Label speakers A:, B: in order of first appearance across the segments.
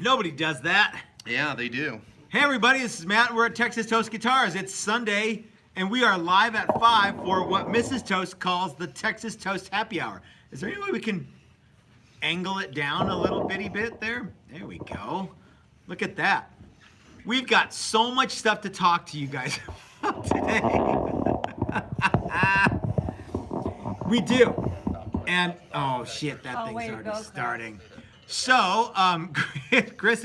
A: Nobody does that.
B: Yeah, they do.
A: Hey everybody, this is Matt. We're at Texas Toast Guitars. It's Sunday, and we are live at 5 for what Mrs. Toast calls the Texas Toast Happy Hour. Is there any way we can angle it down a little bitty bit there? There we go. Look at that. We've got so much stuff to talk to you guys about today. We do. And, oh shit, that thing's already starting. So, Chris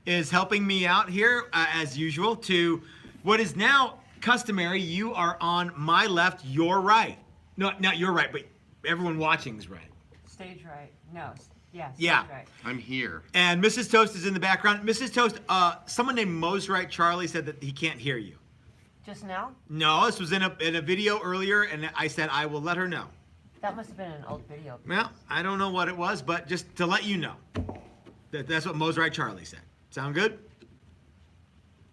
A: is helping me out here, as usual, to what is now customary. You are on my left, your right. No, not your right, but everyone watching is right.
C: Stage right. No. Yeah, stage
A: Yeah.
C: right.
B: I'm here.
A: And Mrs. Toast is in the background. Mrs. Toast, someone named Mosrite Charlie said that he can't hear you.
C: Just now?
A: No, this was in a video earlier, and I said I will let her know.
C: That must have been an old video.
A: Well, I don't know what it was, but just to let you know. That's what Mosrite Charlie said. Sound good?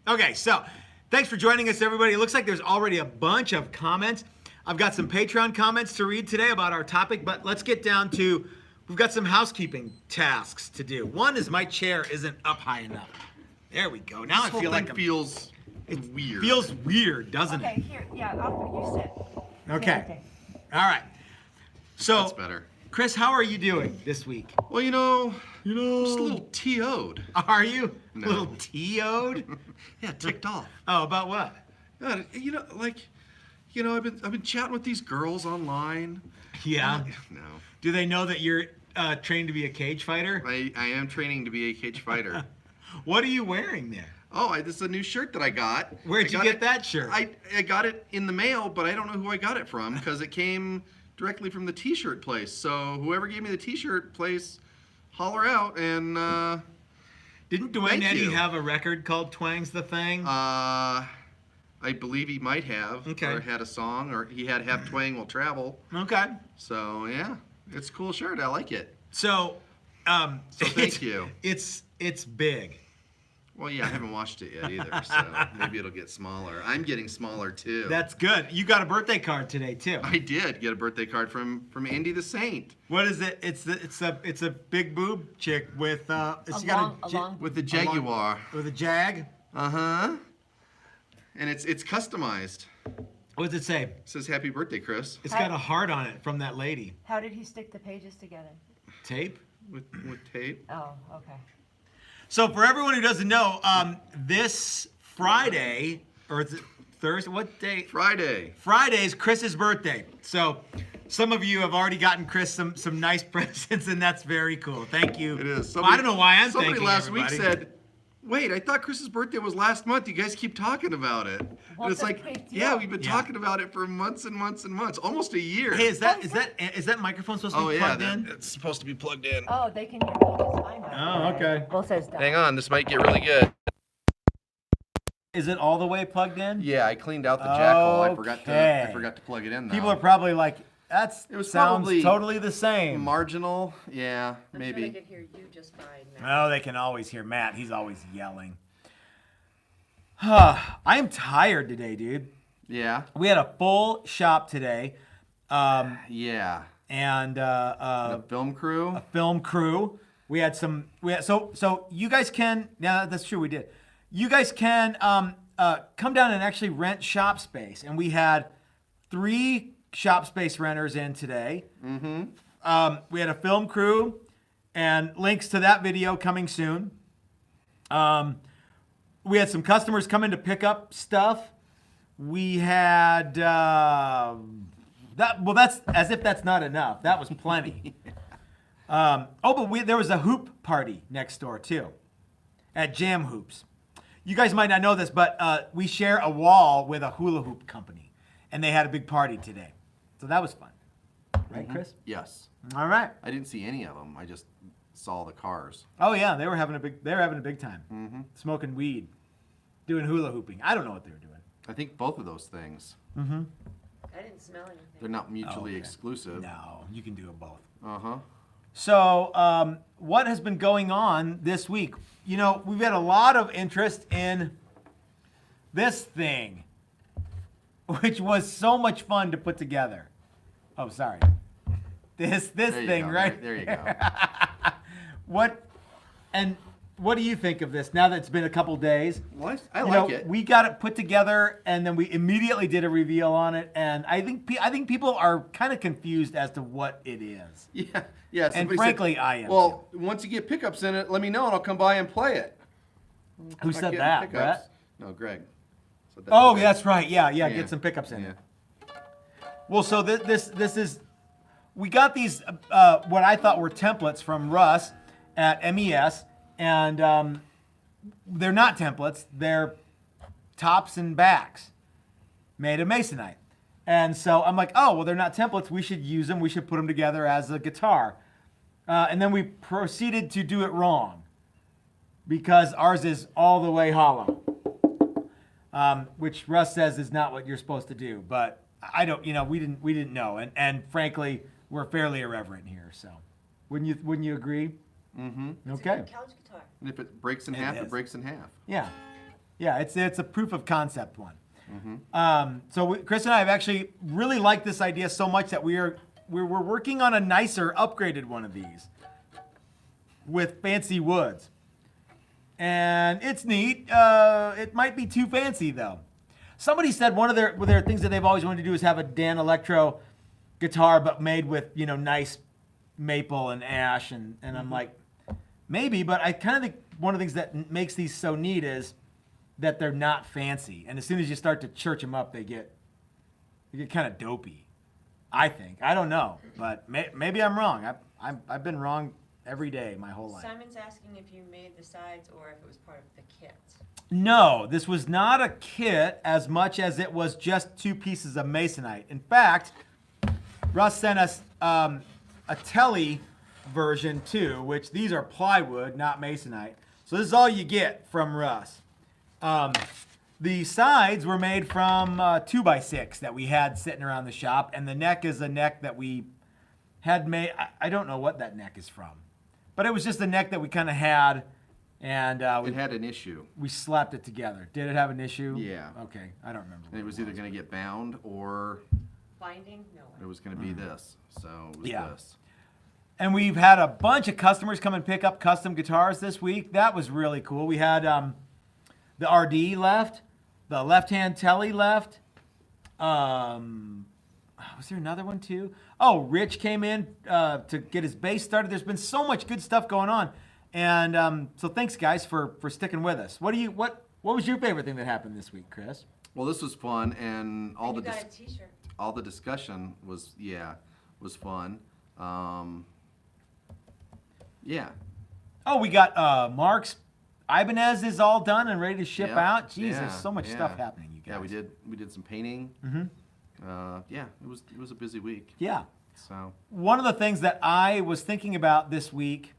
A: Okay, so thanks for joining us, everybody. It looks like there's already a bunch of comments. I've got some Patreon comments to read today about our topic, but let's get down to, we've got some housekeeping tasks to do. One is my chair isn't up high enough. There we go. Now I feel like
B: feels weird.
A: Feels weird, doesn't
C: Okay,
A: it?
C: here. Yeah, you sit.
A: Okay. All right. So,
B: That's better.
A: Chris, how are you doing this week?
B: Well, just a little TO'd.
A: Are you?
B: No.
A: A little TO'd?
B: Yeah, ticked off.
A: Oh, about what?
B: God, I've been chatting with these girls online.
A: Yeah.
B: No.
A: Do they know that you're trained to be a cage fighter?
B: I am training to be a cage fighter.
A: What are you wearing there?
B: Oh, this is a new shirt that I got.
A: Where'd you get that shirt?
B: I got it in the mail, but I don't know who I got it from because it came directly from the t-shirt place. So whoever gave me the t-shirt place, holler out and
A: Didn't Dwayne
B: thank
A: Eddy
B: you.
A: have a record called Twang's the Thing?
B: I believe he might have.
A: Okay.
B: Or had a song, or he had Have Twang Will Travel.
A: Okay.
B: So yeah, it's a cool shirt. I like it.
A: So
B: Thank you.
A: It's big.
B: Well, yeah, I haven't washed it yet either, so maybe it'll get smaller. I'm getting smaller too.
A: That's good. You got a birthday card today too.
B: I did get a birthday card from Andy the Saint.
A: What is it? It's a big boob chick with
B: With the Jaguar.
A: with a jag.
B: Uh-huh. And it's customized.
A: What does it say?
B: It says Happy Birthday, Chris.
A: It's got a heart on it from that lady.
C: How did he stick the pages together?
A: Tape.
B: With tape.
C: Oh, okay.
A: So for everyone who doesn't know, this Friday, or is it Thursday? What day?
B: Friday.
A: Friday is Chris's birthday. So some of you have already gotten Chris some nice presents, and that's very cool. Thank you.
B: It is.
A: Well, I don't know why I'm
B: somebody
A: thanking
B: last
A: everybody.
B: week said, "Wait, I thought Chris's birthday was last month. You guys keep talking about it."
C: Well,
B: and it's
C: it's a
B: like,
C: big deal.
B: yeah, we've been
A: Yeah.
B: talking about it for months and months and months, almost a year.
A: Hey, is that microphone supposed to
B: oh
A: be
B: yeah,
A: plugged in?
B: it's supposed to be plugged in.
C: Oh, they can hear me just fine.
A: Oh, okay.
C: Both says done.
B: Hang on, this might get really good.
A: Is it all the way plugged in?
B: Yeah, I cleaned out the jack hole. I
A: Okay.
B: forgot to plug it in.
A: People
B: though.
A: are probably like, it
B: was
A: sounds
B: probably
A: totally the same.
B: marginal. Yeah,
C: I'm
B: maybe.
C: sure they could hear you just fine. Now.
A: Oh, they can always hear Matt. He's always yelling. I am tired today, dude.
B: Yeah.
A: We had a full shop today,
B: Yeah.
A: and
B: The film crew.
A: a film crew. We had so you guys can, yeah, that's true, we did. You guys can come down and actually rent shop space, and we had 3 shop space renters in today. Mm-hmm. We had a film crew, and links to that video coming soon. We had some customers come in to pick up stuff. We had that's as if that's not enough. That was plenty. But there was a hoop party next door too, at Jam Hoops. You guys might not know this, but we share a wall with a hula hoop company, and they had a big party today, so that was fun, right, Chris?
B: Yes.
A: All right.
B: I didn't see any of them. I just saw the cars.
A: Oh yeah, they were having a big time, smoking weed, doing hula hooping. I don't know what they were doing.
B: I think both of those things.
C: I didn't smell anything.
B: They're not mutually
A: okay.
B: exclusive.
A: No, you can do them both.
B: Uh-huh.
A: So, what has been going on this week? You know, we've had a lot of interest in this thing, which was so much fun to put together. Oh, sorry. This
B: There you
A: thing,
B: go.
A: right?
B: There you go.
A: What? And what do you think of this now that it's been a couple days?
B: Well, I
A: You
B: like
A: know,
B: it.
A: we got it put together, and then we immediately did a reveal on it, and I think people are kind of confused as to what it is.
B: Yeah, yeah.
A: And
B: somebody
A: frankly,
B: said,
A: I am.
B: Well, once you get pickups in it, let me know, and I'll come by and play it.
A: Who
B: Not
A: said
B: getting
A: that,
B: pickups.
A: Brett?
B: No, Greg. said that
A: Oh,
B: today.
A: that's right. Yeah,
B: Yeah.
A: get some pickups in
B: Yeah.
A: it. Well, so this is, we got these what I thought were templates from Russ at MES, and they're not templates. They're tops and backs made of masonite. And so I'm like, oh, well, they're not templates. We should use them. We should put them together as a guitar. And then we proceeded to do it wrong because ours is all the way hollow, which Russ says is not what you're supposed to do. But I don't, we didn't know. And frankly, we're fairly irreverent here. So wouldn't you agree?
B: Mm-hmm.
C: It's a
A: Okay.
C: good couch guitar.
B: And if it breaks in
A: It
B: half,
A: is.
B: it breaks in half.
A: Yeah. Yeah, it's a proof of concept one.
B: Mm-hmm.
A: Chris and I have actually really liked this idea so much that we're working on a nicer, upgraded one of these with fancy woods. And it's neat. It might be too fancy though. Somebody said one of their things that they've always wanted to do is have a Dan Electro guitar, but made with nice maple and ash, and I'm like, maybe, but I kind of think one of the things that makes these so neat is that they're not fancy, and as soon as you start to church them up, they get kind of dopey. I think. I don't know, but maybe I'm wrong. I've been wrong every day my whole life.
C: Simon's asking if you made the sides or if it was part of the kit.
A: No, this was not a kit as much as it was just 2 pieces of masonite. In fact, Russ sent us a telly version too, which these are plywood, not masonite. So this is all you get from Russ. The sides were made from 2x6 that we had sitting around the shop, and the neck is a neck that we had made. I don't know what that neck is from, but it was just a neck that we kind of had, and
B: It had an issue,
A: we slapped it together. Did it have an issue?
B: Yeah.
A: Okay, I don't remember.
B: and it was either going to get bound or
C: Binding? No
B: it
C: way.
B: was going to be this. So it was
A: Yeah.
B: this.
A: And we've had a bunch of customers come and pick up custom guitars this week. That was really cool. We had the RD left, the left-hand telly left. Was there another one too? Oh, Rich came in to get his bass started. There's been so much good stuff going on, and so thanks guys for sticking with us. What was your favorite thing that happened this week, Chris?
B: Well, this was fun, and all
C: And
B: the
C: you got a t-shirt.
B: all the discussion was fun. Yeah.
A: Oh, we got Mark's Ibanez is all done and ready to ship
B: Yep.
A: out. Jeez,
B: Yeah,
A: there's so much
B: yeah.
A: stuff happening, you guys.
B: Yeah, we did some painting.
A: Mm-hmm.
B: Yeah, it was a busy week.
A: Yeah.
B: So
A: One of the things that I was thinking about this week,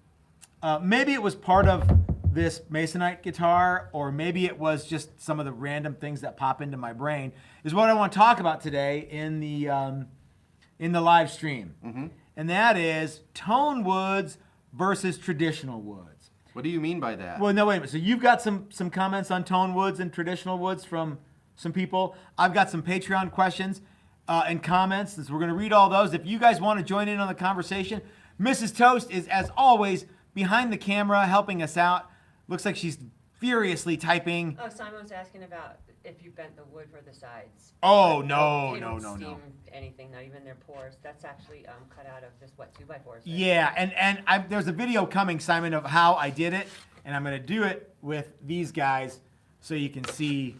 A: maybe it was part of this masonite guitar, or maybe it was just some of the random things that pop into my brain, is what I want to talk about today in the live stream.
B: Mm-hmm.
A: And that is tone woods versus traditional woods.
B: what do you mean by that?
A: Well, no, wait a minute. So you've got some comments on tone woods and traditional woods from some people. I've got some Patreon questions and comments. So we're going to read all those. If you guys want to join in on the conversation, Mrs. Toast is, as always, behind the camera helping us out. Looks like she's furiously typing.
C: Oh, Simon was asking about if you bent the wood for the sides.
A: Oh,
C: But
A: no,
C: they
A: no,
C: don't
A: no,
C: steam
A: no.
C: anything, not even their pores. That's actually cut out of just what 2x4s.
A: Yeah, and there's a video coming, Simon, of how I did it, and I'm going to do it with these guys so you can see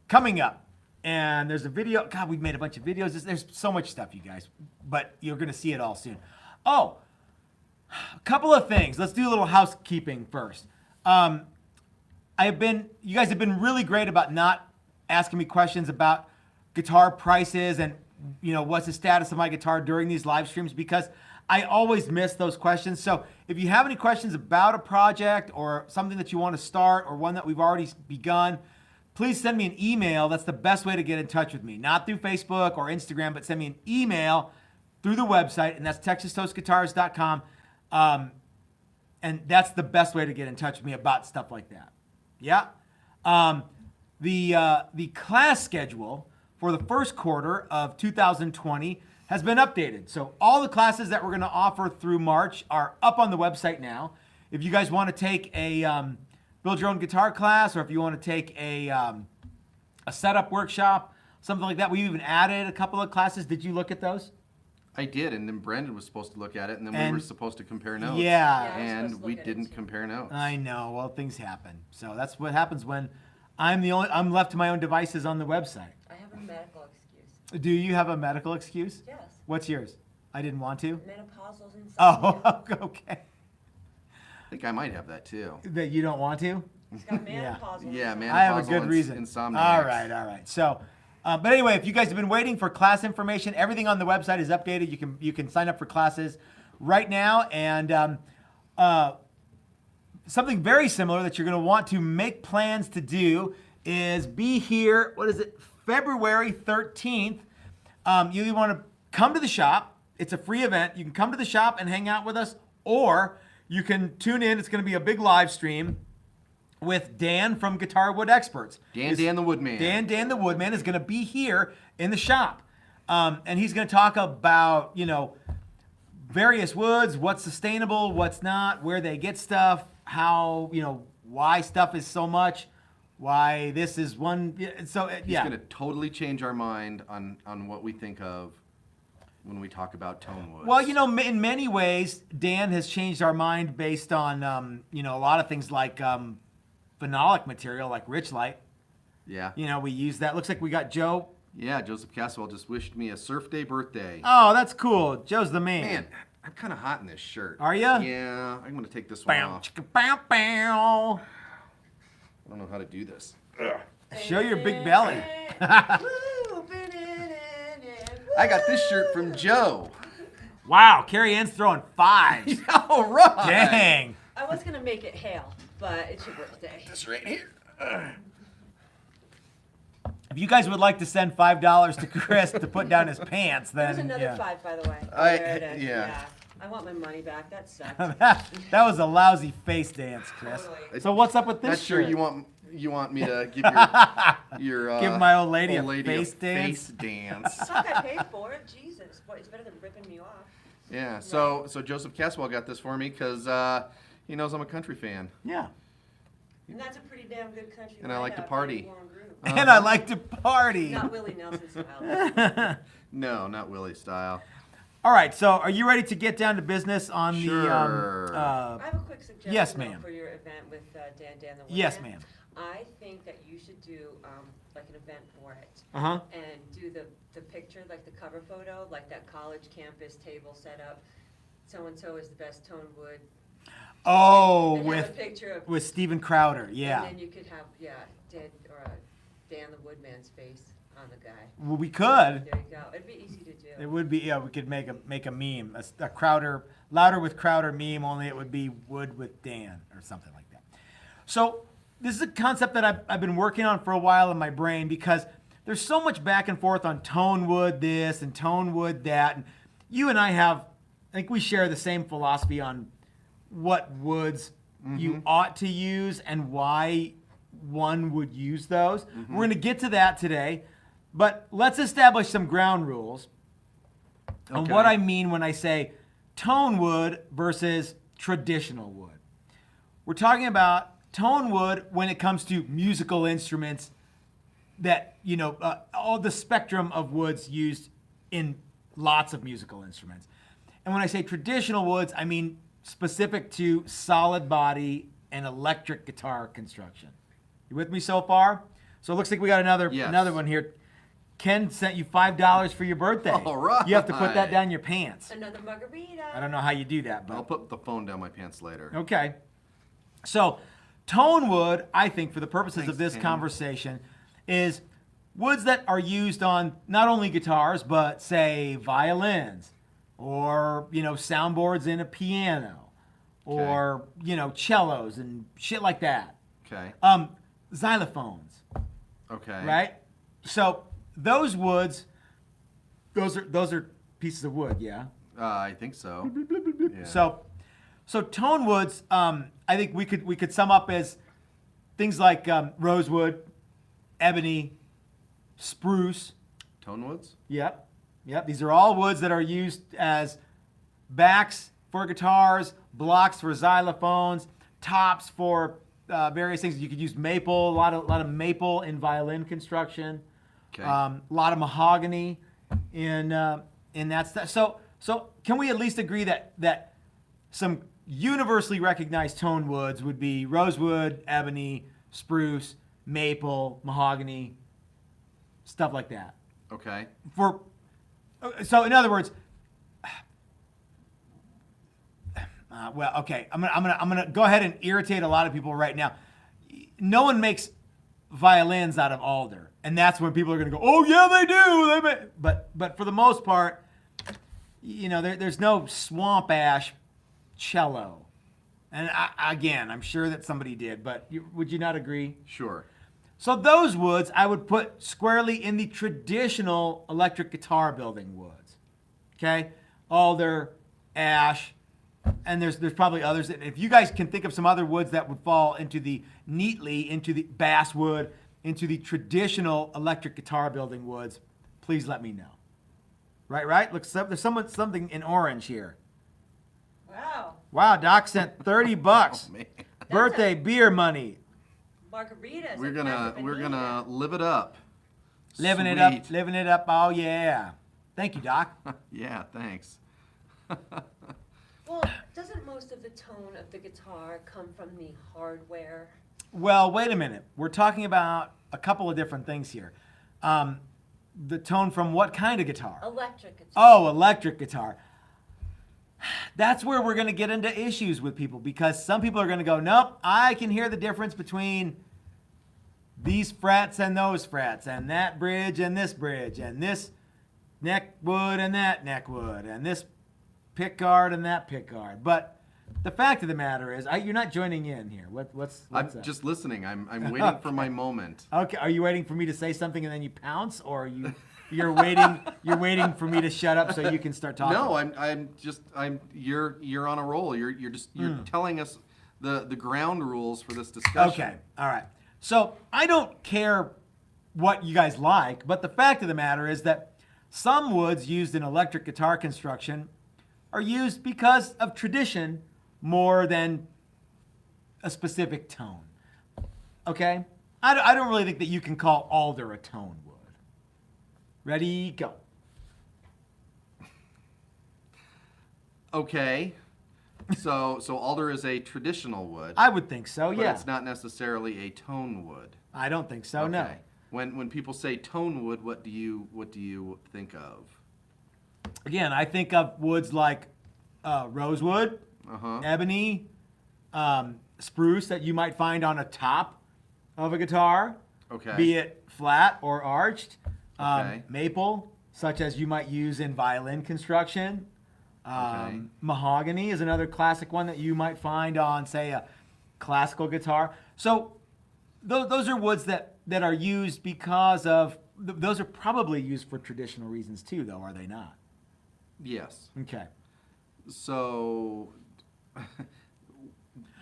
A: coming up. And there's a video. God, we've made a bunch of videos. There's so much stuff, you guys, but you're going to see it all soon. Oh, a couple of things. Let's do a little housekeeping first. You guys have been really great about not asking me questions about guitar prices and what's the status of my guitar during these live streams, because I always miss those questions. So if you have any questions about a project or something that you want to start or one that we've already begun, please send me an email. That's the best way to get in touch with me. Not through Facebook or Instagram, but send me an email through the website, and that's texastoastguitars.com. And that's the best way to get in touch with me about stuff like that. Yeah. The class schedule for the first quarter of 2020 has been updated. So all the classes that we're going to offer through March are up on the website now. if you guys want to take a build your own guitar class, or if you want to take a setup workshop, something like that. We even added a couple of classes. Did you look at those?
B: I did, and then Brendan was supposed to look at it, and then we
A: And-
B: were supposed to compare notes.
A: Yeah.
C: Yeah, I was supposed
B: And
C: to
B: we
C: look at it
B: didn't
C: too.
B: compare notes.
A: I know. Well, things happen. So that's what happens when I'm left to my own devices on the website.
C: I have a medical excuse.
A: Do you have a medical excuse?
C: Yes.
A: What's yours? I didn't want to.
C: Menopausal insomnia.
A: Oh, okay.
B: I think I might have that too.
A: That you don't want to?
C: It's got
A: Yeah.
C: menopausal
B: Yeah,
C: insomnia.
B: man.
A: I have a
B: Menopausal
A: good reason.
B: insomniacs.
A: All right. So, but anyway, if you guys have been waiting for class information, everything on the website is updated. You can sign up for classes right now, and something very similar that you're going to want to make plans to do is be here. What is it? February 13th. You want to come to the shop. It's a free event. You can come to the shop and hang out with us, or you can tune in. It's going to be a big live stream with Dan from Guitar Wood Experts.
B: Dan the Woodman.
A: Dan the Woodman is going to be here in the shop. And he's going to talk about, various woods, what's sustainable, what's not, where they get stuff, how, why stuff is so much, why this is one. So,
B: He's
A: yeah.
B: going to totally change our mind on what we think of when we talk about tone woods.
A: Well, in many ways, Dan has changed our mind based on, a lot of things like phenolic material, like Rich Light.
B: Yeah.
A: We use that. Looks like we got Joe.
B: Yeah, Joseph Caswell just wished me a surf day birthday.
A: Oh, that's cool. Joe's the man.
B: Man, I'm kind of hot in this shirt.
A: Are ya?
B: Yeah, I'm going to take this one
A: Bow,
B: off.
A: chicka, bow, bow.
B: I don't know how to do this.
A: Show your big belly.
B: I got this shirt from Joe.
A: Wow, Carrie Ann's throwing fives.
B: All right.
A: Dang.
C: I was gonna make it hail, but it's your birthday.
B: This right here.
A: If you guys would like to send $5 to Chris to put down his pants,
C: There's
A: then
C: another
A: yeah.
C: 5, by the way.
B: I-
C: There it is.
B: yeah.
C: I want my money back. That sucks.
A: that was a lousy face dance, Chris.
C: Totally.
A: So what's up with this
B: Not sure
A: shirt?
B: you want me to give your
A: Give my old lady a face dance?
B: face dance.
C: Fuck, I paid for it. Jesus. Boy, it's better than ripping me off.
B: Yeah. So Joseph Caswell got this for me because he knows I'm a country fan.
A: Yeah.
C: And that's a pretty damn good country.
B: And I like to
C: lineup,
B: party.
C: pretty warm group.
A: And I like to party.
C: Not Willie Nelson style.
B: No, not Willie style.
A: All right, so are you ready to get down to business on
B: Sure.
C: I have a quick suggestion
A: Yes,
C: though,
A: ma'am.
C: for your event with Dan the Woodman.
A: Yes, ma'am.
C: I think that you should do like an event for it.
A: Uh-huh.
C: And do the picture, like the cover photo, like that college campus table set up. So-and-so is the best tone wood.
A: Oh,
C: And have a
A: with
C: picture of,
A: with Steven Crowder, yeah.
C: And then you could have, Dan the Woodman's face on the guy.
A: Well, we could.
C: There you go. It'd be easy to do.
A: It would be, yeah, we could make a meme, a Crowder, Louder with Crowder meme, only it would be Wood with Dan or something like that. So this is a concept that I've been working on for a while in my brain because there's so much back and forth on tone wood this and tone wood that. And you and I think we share the same philosophy on what woods you ought to use and why one would use those. We're going to get to that today, but let's establish some ground rules on
B: Okay.
A: what I mean when I say tone wood versus traditional wood. We're talking about tone wood when it comes to musical instruments that, all the spectrum of woods used in lots of musical instruments. And when I say traditional woods, I mean specific to solid body and electric guitar construction. You with me so far? So it looks like we got another one here. Ken sent you $5 for your birthday.
B: All right.
A: You have to put that down your pants.
C: Another margarita.
A: I don't know how you do that,
B: I'll
A: but
B: put the phone down my pants later.
A: okay. So tone wood, I think, for the purposes of
B: Thanks,
A: this
B: Ken.
A: conversation, is woods that are used on not only guitars, but say violins, or soundboards in a piano, or cellos and shit like that.
B: Okay.
A: Xylophones,
B: Okay.
A: right? So those woods, those are pieces of wood, yeah.
B: I think so. Yeah.
A: So tone woods, I think we could sum up as things like rosewood, ebony, spruce.
B: Tone woods?
A: Yep. These are all woods that are used as backs for guitars, blocks for xylophones, tops for various things. You could use maple, a lot of maple in violin construction,
B: Okay.
A: a lot of mahogany in that stuff. So can we at least agree that some universally recognized tone woods would be rosewood, ebony, spruce, maple, mahogany, stuff like that.
B: Okay.
A: So in other words, well, okay, I'm gonna go ahead and irritate a lot of people right now. No one makes violins out of alder, and that's when people are gonna go, oh yeah, they do. But for the most part, there's no swamp ash cello. And again, I'm sure that somebody did, but would you not agree?
B: Sure.
A: So those woods I would put squarely in the traditional electric guitar building woods. Okay? Alder, ash, and there's probably others. If you guys can think of some other woods that would fall neatly into the basswood, into the traditional electric guitar building woods, please let me know. Right? Look, there's something in orange here. Wow, Doc sent $30.
B: Oh, man.
A: Birthday beer money.
C: Margaritas.
B: We're gonna live it up.
A: Living it
B: Sweet.
A: up. Oh yeah. Thank you, Doc.
B: Yeah, thanks.
C: Well, doesn't most of the tone of the guitar come from the hardware?
A: Well, wait a minute. We're talking about a couple of different things here. The tone from what kind of guitar?
C: Electric guitar.
A: Oh, electric guitar. That's where we're going to get into issues with people, because some people are going to go, nope, I can hear the difference between these frets and those frets, and that bridge and this bridge, and this neck wood and that neck wood, and this pick guard and that pick guard. But the fact of the matter is, you're not joining in here. What's
B: I'm
A: up?
B: just listening. I'm waiting for my moment.
A: Okay, are you waiting for me to say something and then you pounce, or you're waiting for me to shut up so you can start talking?
B: No, you're on a roll. You're telling us the ground rules for this discussion.
A: Okay, all right. So I don't care what you guys like, but the fact of the matter is that some woods used in electric guitar construction are used because of tradition more than a specific tone. Okay? I don't really think that you can call alder a tone wood. Ready, go.
B: Okay. So alder is a traditional wood.
A: I would think so,
B: but
A: yeah.
B: it's not necessarily a tone wood.
A: I don't think so, no.
B: Okay. When people say tone wood, what do you think of?
A: Again, I think of woods like rosewood,
B: Uh-huh.
A: ebony, spruce that you might find on a top of a guitar,
B: Okay.
A: be it flat or arched.
B: Okay.
A: Maple, such as you might use in violin construction.
B: Okay.
A: Mahogany is another classic one that you might find on, say, a classical guitar. So those are woods that are used because of, those are probably used for traditional reasons too, though, are they not?
B: Yes.
A: Okay.
B: So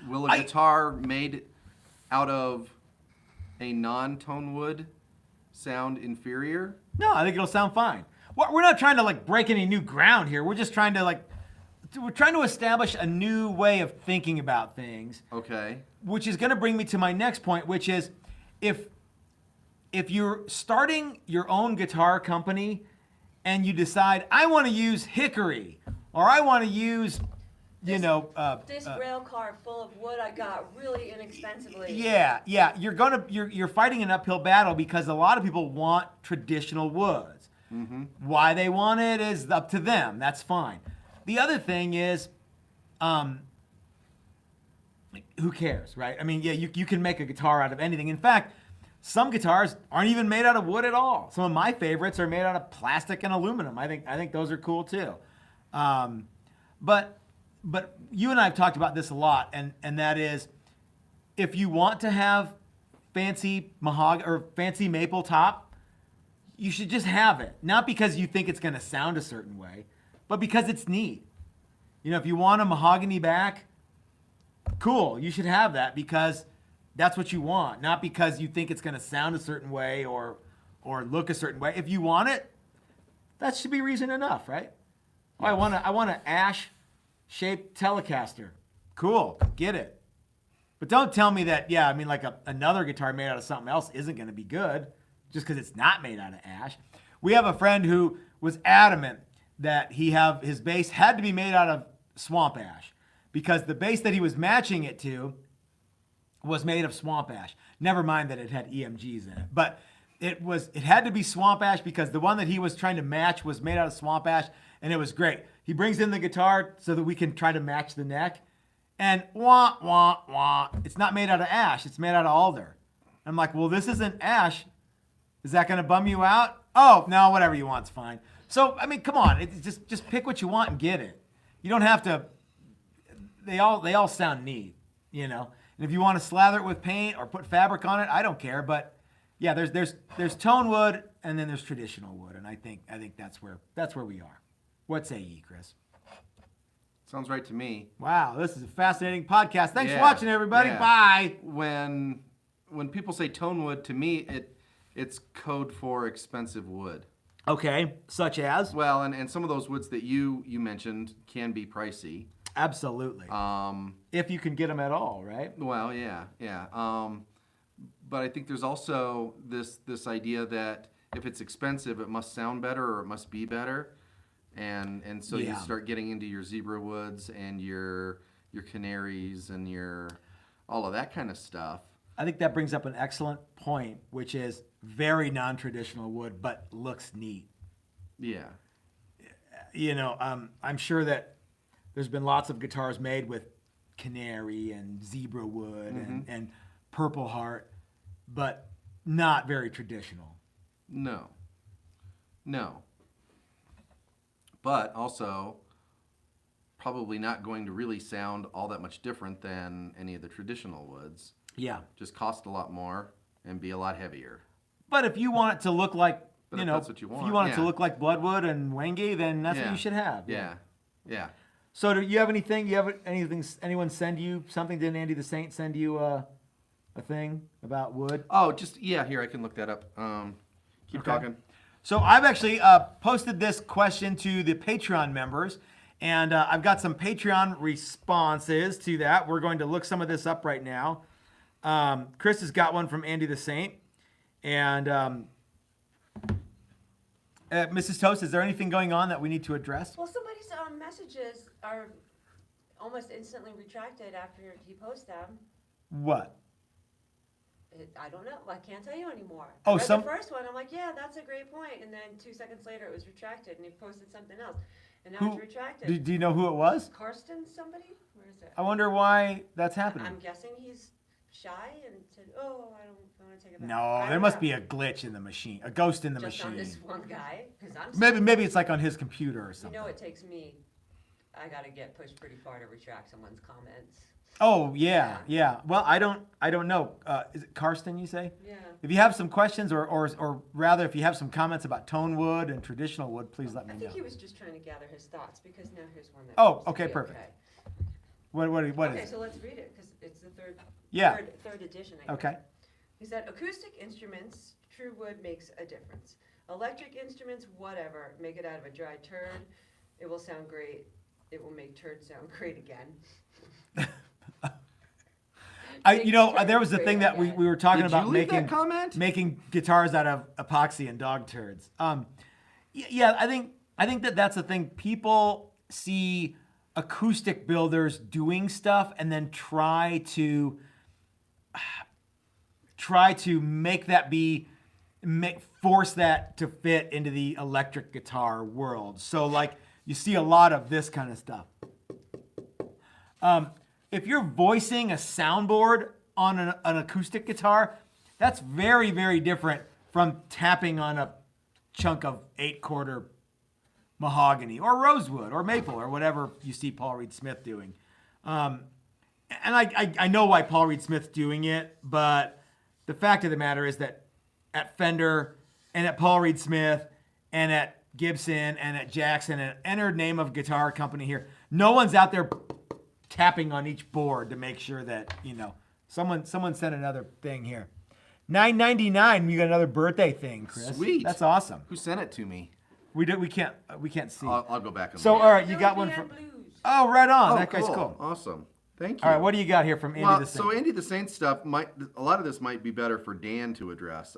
B: will a guitar made out of a non-tone wood sound inferior?
A: No, I think it'll sound fine. We're not trying to break any new ground here. We're just trying to establish a new way of thinking about things.
B: Okay.
A: Which is going to bring me to my next point, which is if you're starting your own guitar company and you decide, I want to use hickory, or I want to use,
C: this rail car full of wood I got really inexpensively.
A: Yeah, you're fighting an uphill battle because a lot of people want traditional woods.
B: Mm-hmm.
A: Why they want it is up to them. That's fine. The other thing is, who cares, right? I mean, yeah, you can make a guitar out of anything. In fact, some guitars aren't even made out of wood at all. Some of my favorites are made out of plastic and aluminum. I think those are cool too. But you and I have talked about this a lot, and that is, if you want to have fancy mahogany or fancy maple top, you should just have it. Not because you think it's going to sound a certain way, but because it's neat. If you want a mahogany back, cool, you should have that because that's what you want, not because you think it's going to sound a certain way or look a certain way. If you want it, that should be reason enough, right? Oh, I want an ash shaped Telecaster. Cool, get it. But don't tell me that, yeah, I mean, like another guitar made out of something else isn't going to be good just because it's not made out of ash. We have a friend who was adamant that his bass had to be made out of swamp ash because the bass that he was matching it to was made of swamp ash. Never mind that it had EMGs in it, but it had to be swamp ash because the one that he was trying to match was made out of swamp ash, and it was great. He brings in the guitar so that we can try to match the neck, and wah, wah, wah. It's not made out of ash. It's made out of alder. I'm like, well, this isn't ash. Is that going to bum you out? Oh, no, whatever you want's fine. So, I mean, come on. It's just pick what you want and get it. You don't have to. They all sound neat, you know. And if you want to slather it with paint or put fabric on it, I don't care. But yeah, there's tone wood and then there's traditional wood, and I think that's where we are. What say ye, Chris?
B: Sounds right to me.
A: Wow, this is a fascinating podcast. Thanks for watching, everybody.
B: Yeah.
A: Bye.
B: When people say tone wood, to me it's code for expensive wood.
A: Okay, such as?
B: Well, and some of those woods that you mentioned can be pricey.
A: Absolutely. If you can get them at all, right?
B: Well, yeah. But I think there's also this idea that if it's expensive, it must sound better or it must be better, and so you start getting into your zebra woods and your canaries and your all of that kind of stuff.
A: I think that brings up an excellent point, which is very non-traditional wood, but looks neat.
B: Yeah.
A: You know, I'm sure that there's been lots of guitars made with canary and zebra wood and purple heart, but not very traditional.
B: No. But also probably not going to really sound all that much different than any of the traditional woods.
A: Yeah.
B: Just cost a lot more and be a lot heavier.
A: But if you want it to look like,
B: that's what you want,
A: if you want it to look like Bloodwood and Wenge, then that's what you should have.
B: Yeah.
A: So do you have anything? Anyone send you something? Did Andy the Saint send you a thing about wood?
B: Oh, here, I can look that up. Keep talking.
A: So I've actually posted this question to the Patreon members, and I've got some Patreon responses to that. We're going to look some of this up right now. Chris has got one from Andy the Saint, and Mrs. Toast, is there anything going on that we need to address?
C: Well, somebody's messages are almost instantly retracted after he posts them.
A: What?
C: I don't know. I can't tell you anymore.
A: Oh,
C: the first one, I'm like, yeah, that's a great point. And then 2 seconds later, it was retracted, and he posted something else. And now it's retracted.
A: Do you know who it was?
C: Karsten, somebody? Where is it?
A: I wonder why that's happening.
C: I'm guessing he's shy and said, oh, I don't want to take it back.
A: No, there must be a glitch in the machine, a ghost in the
C: Just
A: machine.
C: on this one guy?
A: Maybe it's like on his computer or something.
C: You know, it takes me, I got to get pushed pretty far to retract someone's comments.
A: Oh, yeah. Well, I don't know. Is it Karsten, you say?
C: Yeah.
A: If you have some questions or rather if you have some comments about tone wood and traditional wood, please let me know.
C: I think he was just trying to gather his thoughts because now here's one that
A: okay, perfect.
C: Okay.
A: What is
C: Okay,
A: it?
C: so let's read it because it's the third edition. I think.
A: Okay.
C: He said, acoustic instruments, true wood makes a difference. Electric instruments, whatever, make it out of a dry turd. It will sound great. It will make turd sound great again.
A: There was the thing that we were talking about making guitars out of epoxy and dog turds. I think that's the thing. People see acoustic builders doing stuff and then try to make that force that to fit into the electric guitar world. So like you see a lot of this kind of stuff. If you're voicing a soundboard on an acoustic guitar, that's very, very different from tapping on a chunk of 8-quarter mahogany or rosewood or maple or whatever you see Paul Reed Smith doing. And I know why Paul Reed Smith's doing it, but the fact of the matter is that at Fender and at Paul Reed Smith and at Gibson and at Jackson and enter name of guitar company here, no one's out there tapping on each board to make sure that, someone sent another thing here. $9.99, you got another birthday thing, Chris.
B: Sweet.
A: That's awesome.
B: Who sent it to me?
A: We can't see.
B: I'll go back and
A: So
B: look.
A: all right, you got one from. Oh, right on.
B: Oh,
A: That guy's cool.
B: Awesome. Thank you.
A: All right, what do you got here from Andy the Saint?
B: So Andy the Saint stuff a lot of this might be better for Dan to address.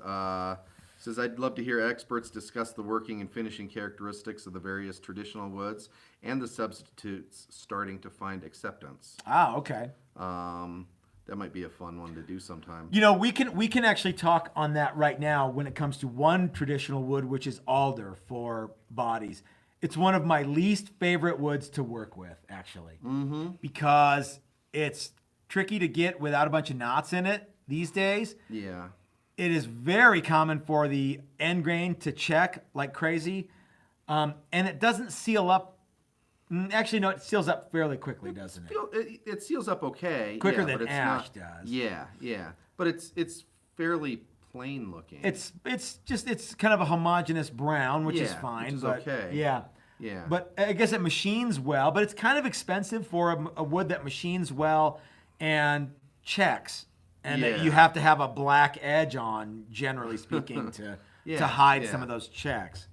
B: Says I'd love to hear experts discuss the working and finishing characteristics of the various traditional woods and the substitutes starting to find acceptance.
A: Okay.
B: That might be a fun one to do sometime.
A: You know, we can actually talk on that right now when it comes to one traditional wood, which is alder for bodies. It's one of my least favorite woods to work with, actually, because it's tricky to get without a bunch of knots in it these days.
B: Yeah.
A: It is very common for the end grain to check like crazy, and it doesn't seal up. Actually, no, it seals up fairly quickly, doesn't it?
B: It seals up okay.
A: Quicker
B: yeah,
A: than
B: but it's
A: ash
B: not,
A: does.
B: Yeah. But it's fairly plain looking.
A: It's kind of a homogeneous brown, which is
B: Yeah,
A: fine.
B: which is
A: but
B: okay.
A: Yeah.
B: Yeah.
A: But I guess it machines well, but it's kind of expensive for a wood that machines well and checks. And that you have to have a black edge on, generally speaking, to hide some of those checks.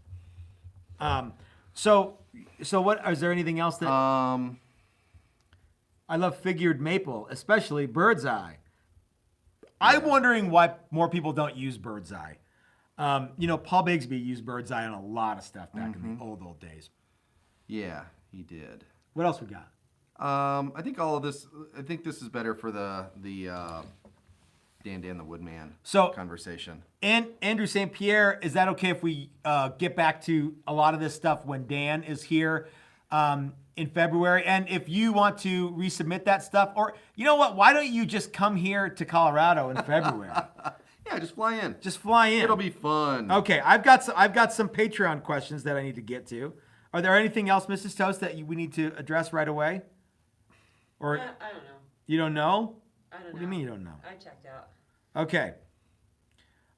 A: So what is there anything else that I love figured maple, especially bird's eye. I'm wondering why more people don't use bird's eye. You know, Paul Bigsby used bird's eye on a lot of stuff back in the old days.
B: Yeah, he did.
A: What else we got?
B: I think all of this. I think this is better for the Dan the Woodman conversation.
A: And Andrew St. Pierre, is that okay if we get back to a lot of this stuff when Dan is here in February? And if you want to resubmit that stuff, or you know what, why don't you just come here to Colorado in February?
B: Yeah, just fly in.
A: Just fly in.
B: It'll be fun.
A: Okay, I've got some Patreon questions that I need to get to. Are there anything else, Mrs. Toast, that we need to address right away? Or
C: I don't know.
A: you don't know?
C: I don't know.
A: What do you mean you don't know?
C: I checked out.
A: Okay.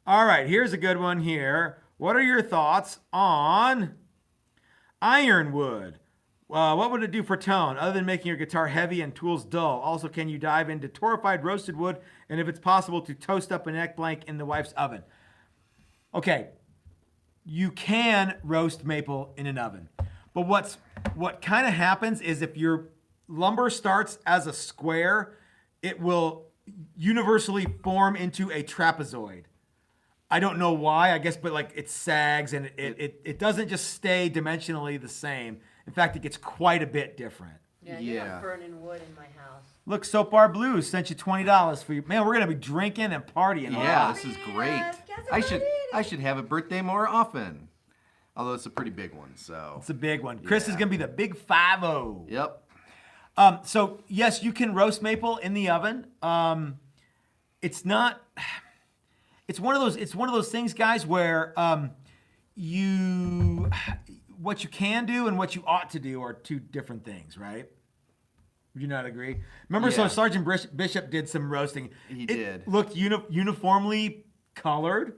A: All right, here's a good one here. What are your thoughts on ironwood? What would it do for tone, other than making your guitar heavy and tools dull? Also, can you dive into torrefied roasted wood, and if it's possible, to toast up a neck blank in the wife's oven? Okay, you can roast maple in an oven. But what kind of happens is if your lumber starts as a square, it will universally form into a trapezoid. I don't know why, I guess, but like it sags and it doesn't just stay dimensionally the same. In fact, it gets quite a bit different.
C: Yeah, you're not burning wood in my house.
A: Look, Soap Bar Blues sent you $20 for you. Man, we're gonna be drinking and partying.
B: Yeah, this is great. I should have a birthday more often. Although it's a pretty big one, so.
A: It's a big one. Chris is gonna be the big 5-0.
B: Yep.
A: So yes, you can roast maple in the oven. It's not. It's one of those things, guys, where what you can do and what you ought to do are two different things, right? Would you not agree? Remember, so Sergeant Bishop did some roasting.
B: He did.
A: Looked uniformly colored.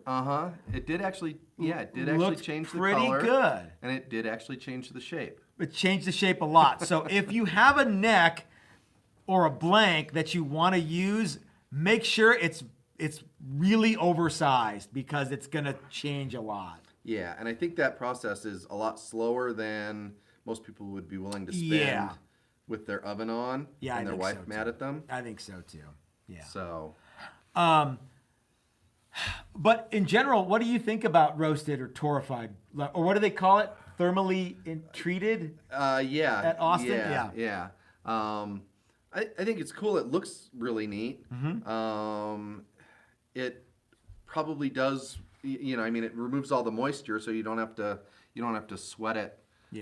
B: It did actually. Yeah, it did actually change the color.
A: Pretty good.
B: And it did actually change the shape.
A: It changed the shape a lot. So if you have a neck or a blank that you want to use, make sure it's really oversized because it's gonna change a lot.
B: Yeah, and I think that process is a lot slower than most people would be willing to spend with their oven on and their wife mad at them.
A: I think so too. Yeah.
B: So.
A: But in general, what do you think about roasted or torrefied, or what do they call it? Thermally treated?
B: Yeah.
A: At Austin?
B: Yeah. I think it's cool. It looks really neat. It probably does. I mean, it removes all the moisture, so you don't have to sweat it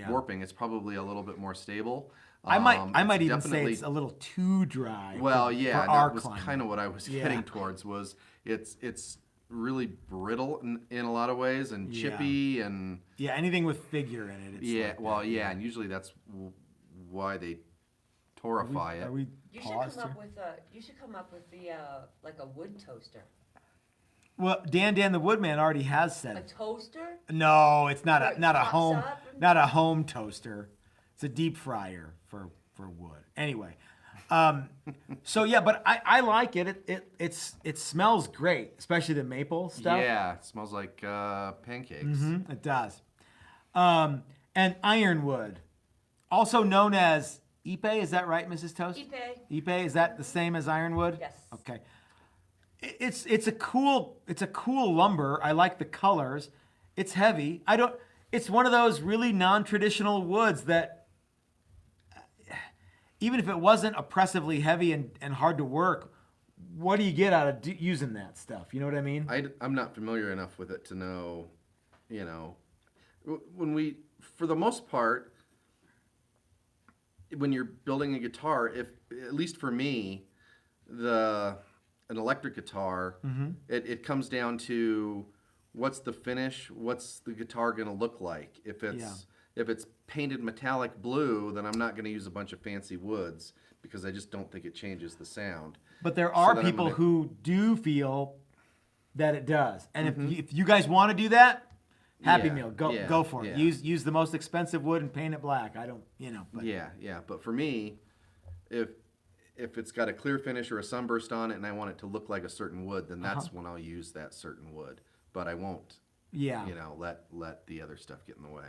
B: warping. It's probably a little bit more stable.
A: I might even say it's a little too dry.
B: Well,
A: for
B: that
A: our
B: was
A: climate.
B: kind of what I was getting towards. Was it's really brittle in a lot of ways and chippy and
A: anything with figure in it. It's
B: and usually that's why they torrefy it.
A: Are we
C: You should come up with the like a wood toaster.
A: Well, Dan the Woodman already has said
C: A
A: it.
C: toaster?
A: No, it's not
C: Where
A: a
C: it
A: not a
C: pops
A: home
C: up?
A: not a home toaster. It's a deep fryer for wood. Anyway, so yeah, but I like it. It smells great, especially the maple stuff.
B: Yeah, it smells like pancakes.
A: It does. And ironwood, also known as Ipe, is that right, Mrs. Toast?
C: Ipe.
A: Ipe, is that the same as ironwood?
C: Yes.
A: Okay. It's a cool lumber. I like the colors. It's heavy. It's one of those really non-traditional woods that even if it wasn't oppressively heavy and hard to work, what do you get out of using that stuff? You know what I mean?
B: I'm not familiar enough with it to know, when for the most part, when you're building a guitar, at least for me, an electric guitar, it comes down to what's the finish, what's the guitar going to look like. If it's painted metallic blue, then I'm not going to use a bunch of fancy woods because I just don't think it changes the sound.
A: But there are people who do feel that it does. And if you guys want to do that, happy meal. Go for it.
B: Yeah.
A: Use the most expensive wood and paint it black. I don't, But.
B: Yeah. But for me, if it's got a clear finish or a sunburst on it and I want it to look like a certain wood, then that's when I'll use that certain wood. But I won't, let the other stuff get in the way.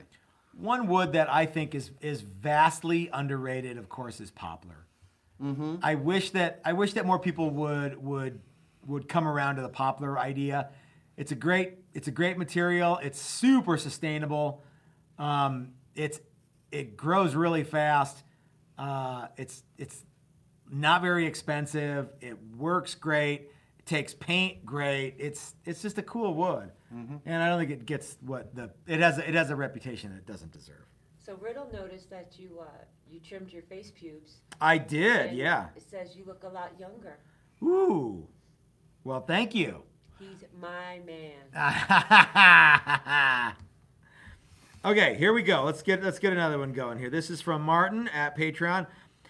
A: One wood that I think is vastly underrated, of course, is poplar. Mm-hmm. I wish that more people would come around to the poplar idea. It's a great material. It's super sustainable. It grows really fast. It's not very expensive. It works great. It takes paint great. It's just a cool wood, and I don't think it gets it has a reputation that it doesn't deserve.
C: So Riddle noticed that you trimmed your face pubes.
A: I did,
C: and
A: yeah.
C: It says you look a lot younger.
A: Ooh, well, thank you.
C: He's my man.
A: Okay, here we go. Let's get another one going here. This is from Martin at Patreon.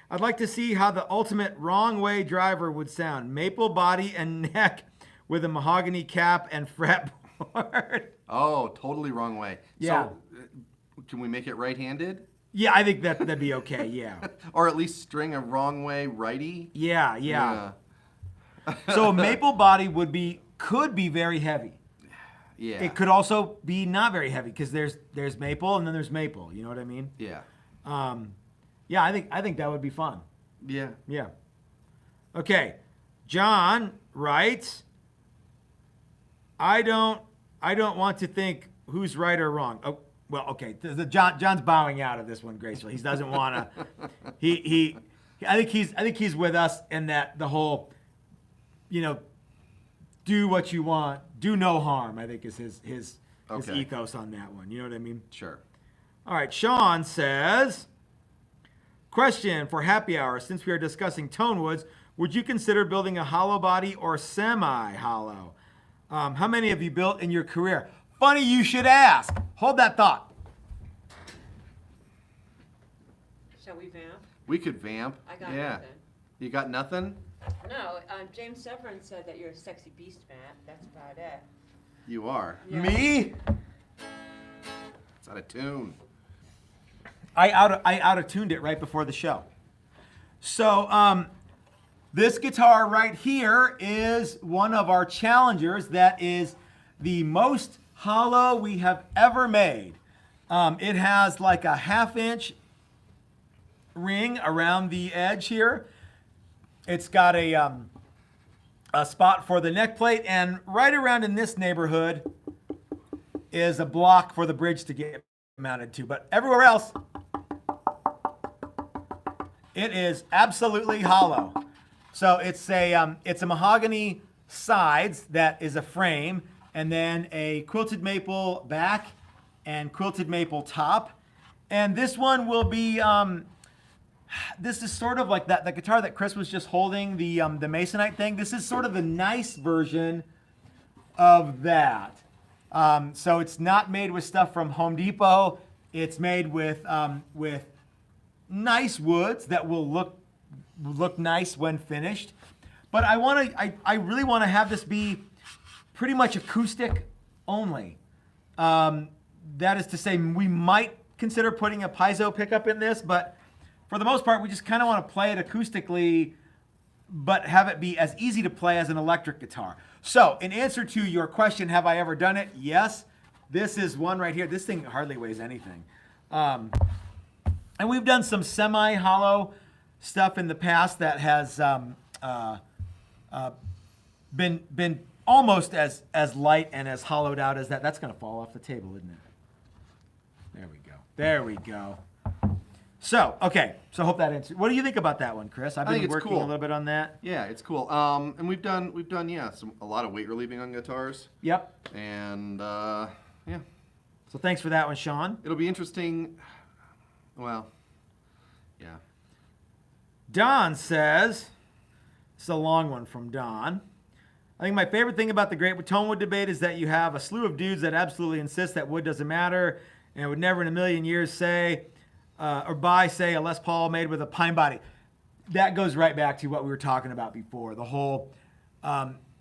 A: I'd like to see how the ultimate wrong way driver would sound. Maple body and neck with a mahogany cap and fretboard.
B: Oh, totally wrong way.
A: Yeah.
B: So, can we make it right-handed?
A: Yeah, I think that'd be okay. Yeah.
B: Or at least string a wrong way righty?
A: Yeah. So a maple body could be very heavy.
B: Yeah.
A: It could also be not very heavy because there's maple and then there's maple. You know what I mean?
B: Yeah.
A: Yeah, I think that would be fun.
B: Yeah.
A: Yeah. Okay. John writes, I don't want to think who's right or wrong. Oh, well, okay. John's bowing out of this one gracefully. He doesn't want to. I think he's with us in that the whole, do what you want, do no harm. I think is his ethos on that one. You know what I mean?
B: Sure.
A: All right. Sean says, question for happy hour. Since we are discussing tonewoods, would you consider building a hollow body or semi-hollow? How many have you built in your career? Funny you should ask. Hold that thought.
C: Shall we vamp?
B: We could vamp.
C: I got nothing.
B: You got nothing?
C: No, James Severin said that you're a sexy beast, man. That's about it.
B: You are.
C: Yeah.
A: Me?
B: It's out of tune.
A: I out of tuned it right before the show. So this guitar right here is one of our challengers that is the most hollow we have ever made. It has like a 1/2-inch ring around the edge here. It's got a spot for the neck plate, and right around in this neighborhood is a block for the bridge to get mounted to. But everywhere else, it is absolutely hollow. So it's a mahogany sides that is a frame, and then a quilted maple back and quilted maple top. And this one will be, this is sort of like the guitar that Chris was just holding, the masonite thing. This is sort of the nice version of that. So it's not made with stuff from Home Depot. It's made with nice woods that will look nice when finished. But I really want to have this be pretty much acoustic only. That is to say, we might consider putting a piezo pickup in this, but for the most part, we just kind of want to play it acoustically, but have it be as easy to play as an electric guitar. So, in answer to your question, have I ever done it? Yes. This is one right here. This thing hardly weighs anything. And we've done some semi-hollow stuff in the past that has been almost as light and as hollowed out as that. That's going to fall off the table, isn't it? There we go. There we go. So, okay. So I hope that answers. What do you think about that one, Chris? I've
B: I think
A: been
B: it's
A: working
B: cool.
A: a little bit on that.
B: Yeah, it's cool. And we've done a lot of weight relieving on guitars.
A: Yep.
B: And yeah.
A: So thanks for that one, Sean.
B: It'll be interesting. Well, yeah.
A: Don says, it's a long one from Don. I think my favorite thing about the great tonewood debate is that you have a slew of dudes that absolutely insist that wood doesn't matter and would never in a million years say or buy, say, a Les Paul made with a pine body. That goes right back to what we were talking about before. The whole,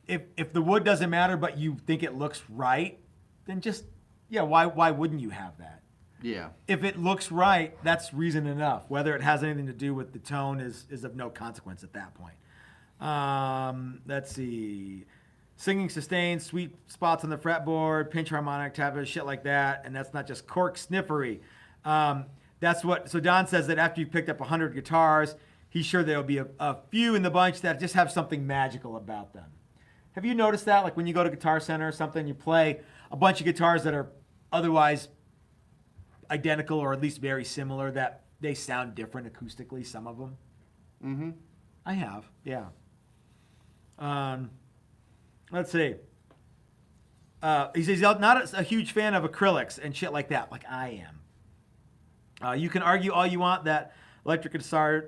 A: if the wood doesn't matter but you think it looks right, then just, yeah, why wouldn't you have that?
B: Yeah.
A: If it looks right, that's reason enough. Whether it has anything to do with the tone is of no consequence at that point. Let's see. Singing sustained, sweet spots on the fretboard, pinch harmonic, tap, shit like that. And that's not just cork sniffery. So Don says that after you picked up 100 guitars, he's sure there'll be a few in the bunch that just have something magical about them. Have you noticed that? Like when you go to Guitar Center or something, you play a bunch of guitars that are otherwise identical or at least very similar, that they sound different acoustically, some of them.
B: Mm-hmm.
A: I have, yeah. Let's see. He says he's not a huge fan of acrylics and shit like that, like I am. You can argue all you want that electric guitar.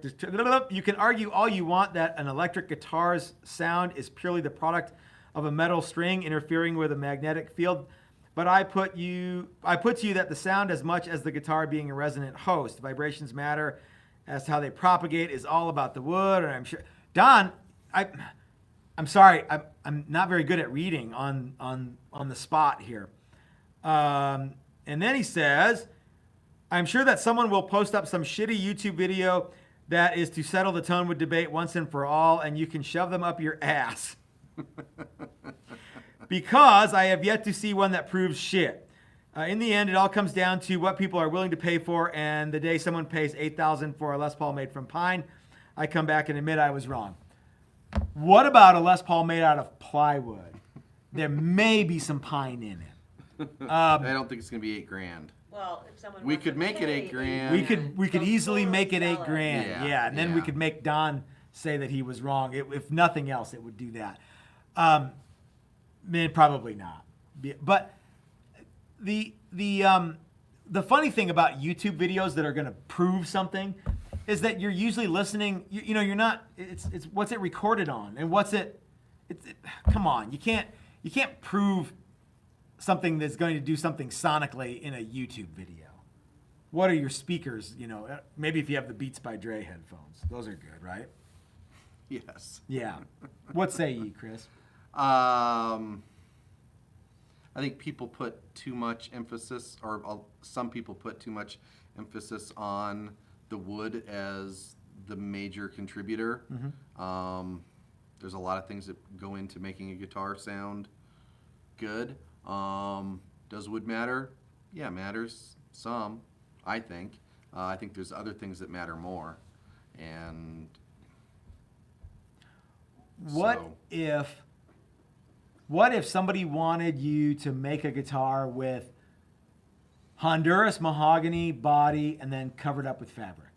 A: You can argue all you want that an electric guitar's sound is purely the product of a metal string interfering with a magnetic field. But I put to you that the sound, as much as the guitar being a resonant host, vibrations matter as to how they propagate, is all about the wood. And I'm sure, Don, I'm sorry, I'm not very good at reading on the spot here. And then he says, I'm sure that someone will post up some shitty YouTube video that is to settle the tonewood debate once and for all, and you can shove them up your ass. Because I have yet to see one that proves shit. In the end, it all comes down to what people are willing to pay for, and the day someone pays $8,000 for a Les Paul made from pine, I come back and admit I was wrong. What about a Les Paul made out of plywood? There may be some pine in it.
B: I don't think it's gonna be $8,000.
C: Well, if someone
B: We
C: wants
B: could
C: to
B: make it
C: pay
B: $8,000.
A: We could
C: they'll
A: easily
C: totally
A: make it
C: sell
A: $8,000.
B: Yeah,
A: And then we
B: yeah.
A: could make Don say that he was wrong. If nothing else, it would do that. Probably not. But the funny thing about YouTube videos that are going to prove something is that you're usually listening. You're not. It's what's it recorded on, and what's it. Come on, you can't prove something that's going to do something sonically in a YouTube video. What are your speakers? Maybe if you have the Beats by Dre headphones, those are good, right?
B: Yes.
A: Yeah. What say ye, Chris?
B: I think people put too much emphasis, or some people put too much emphasis on the wood as the major contributor.
A: Mm-hmm.
B: There's a lot of things that go into making a guitar sound good. Does wood matter? Yeah, it matters some, I think. I think there's other things that matter more. And
A: What if somebody wanted you to make a guitar with Honduras mahogany body and then covered up with fabric?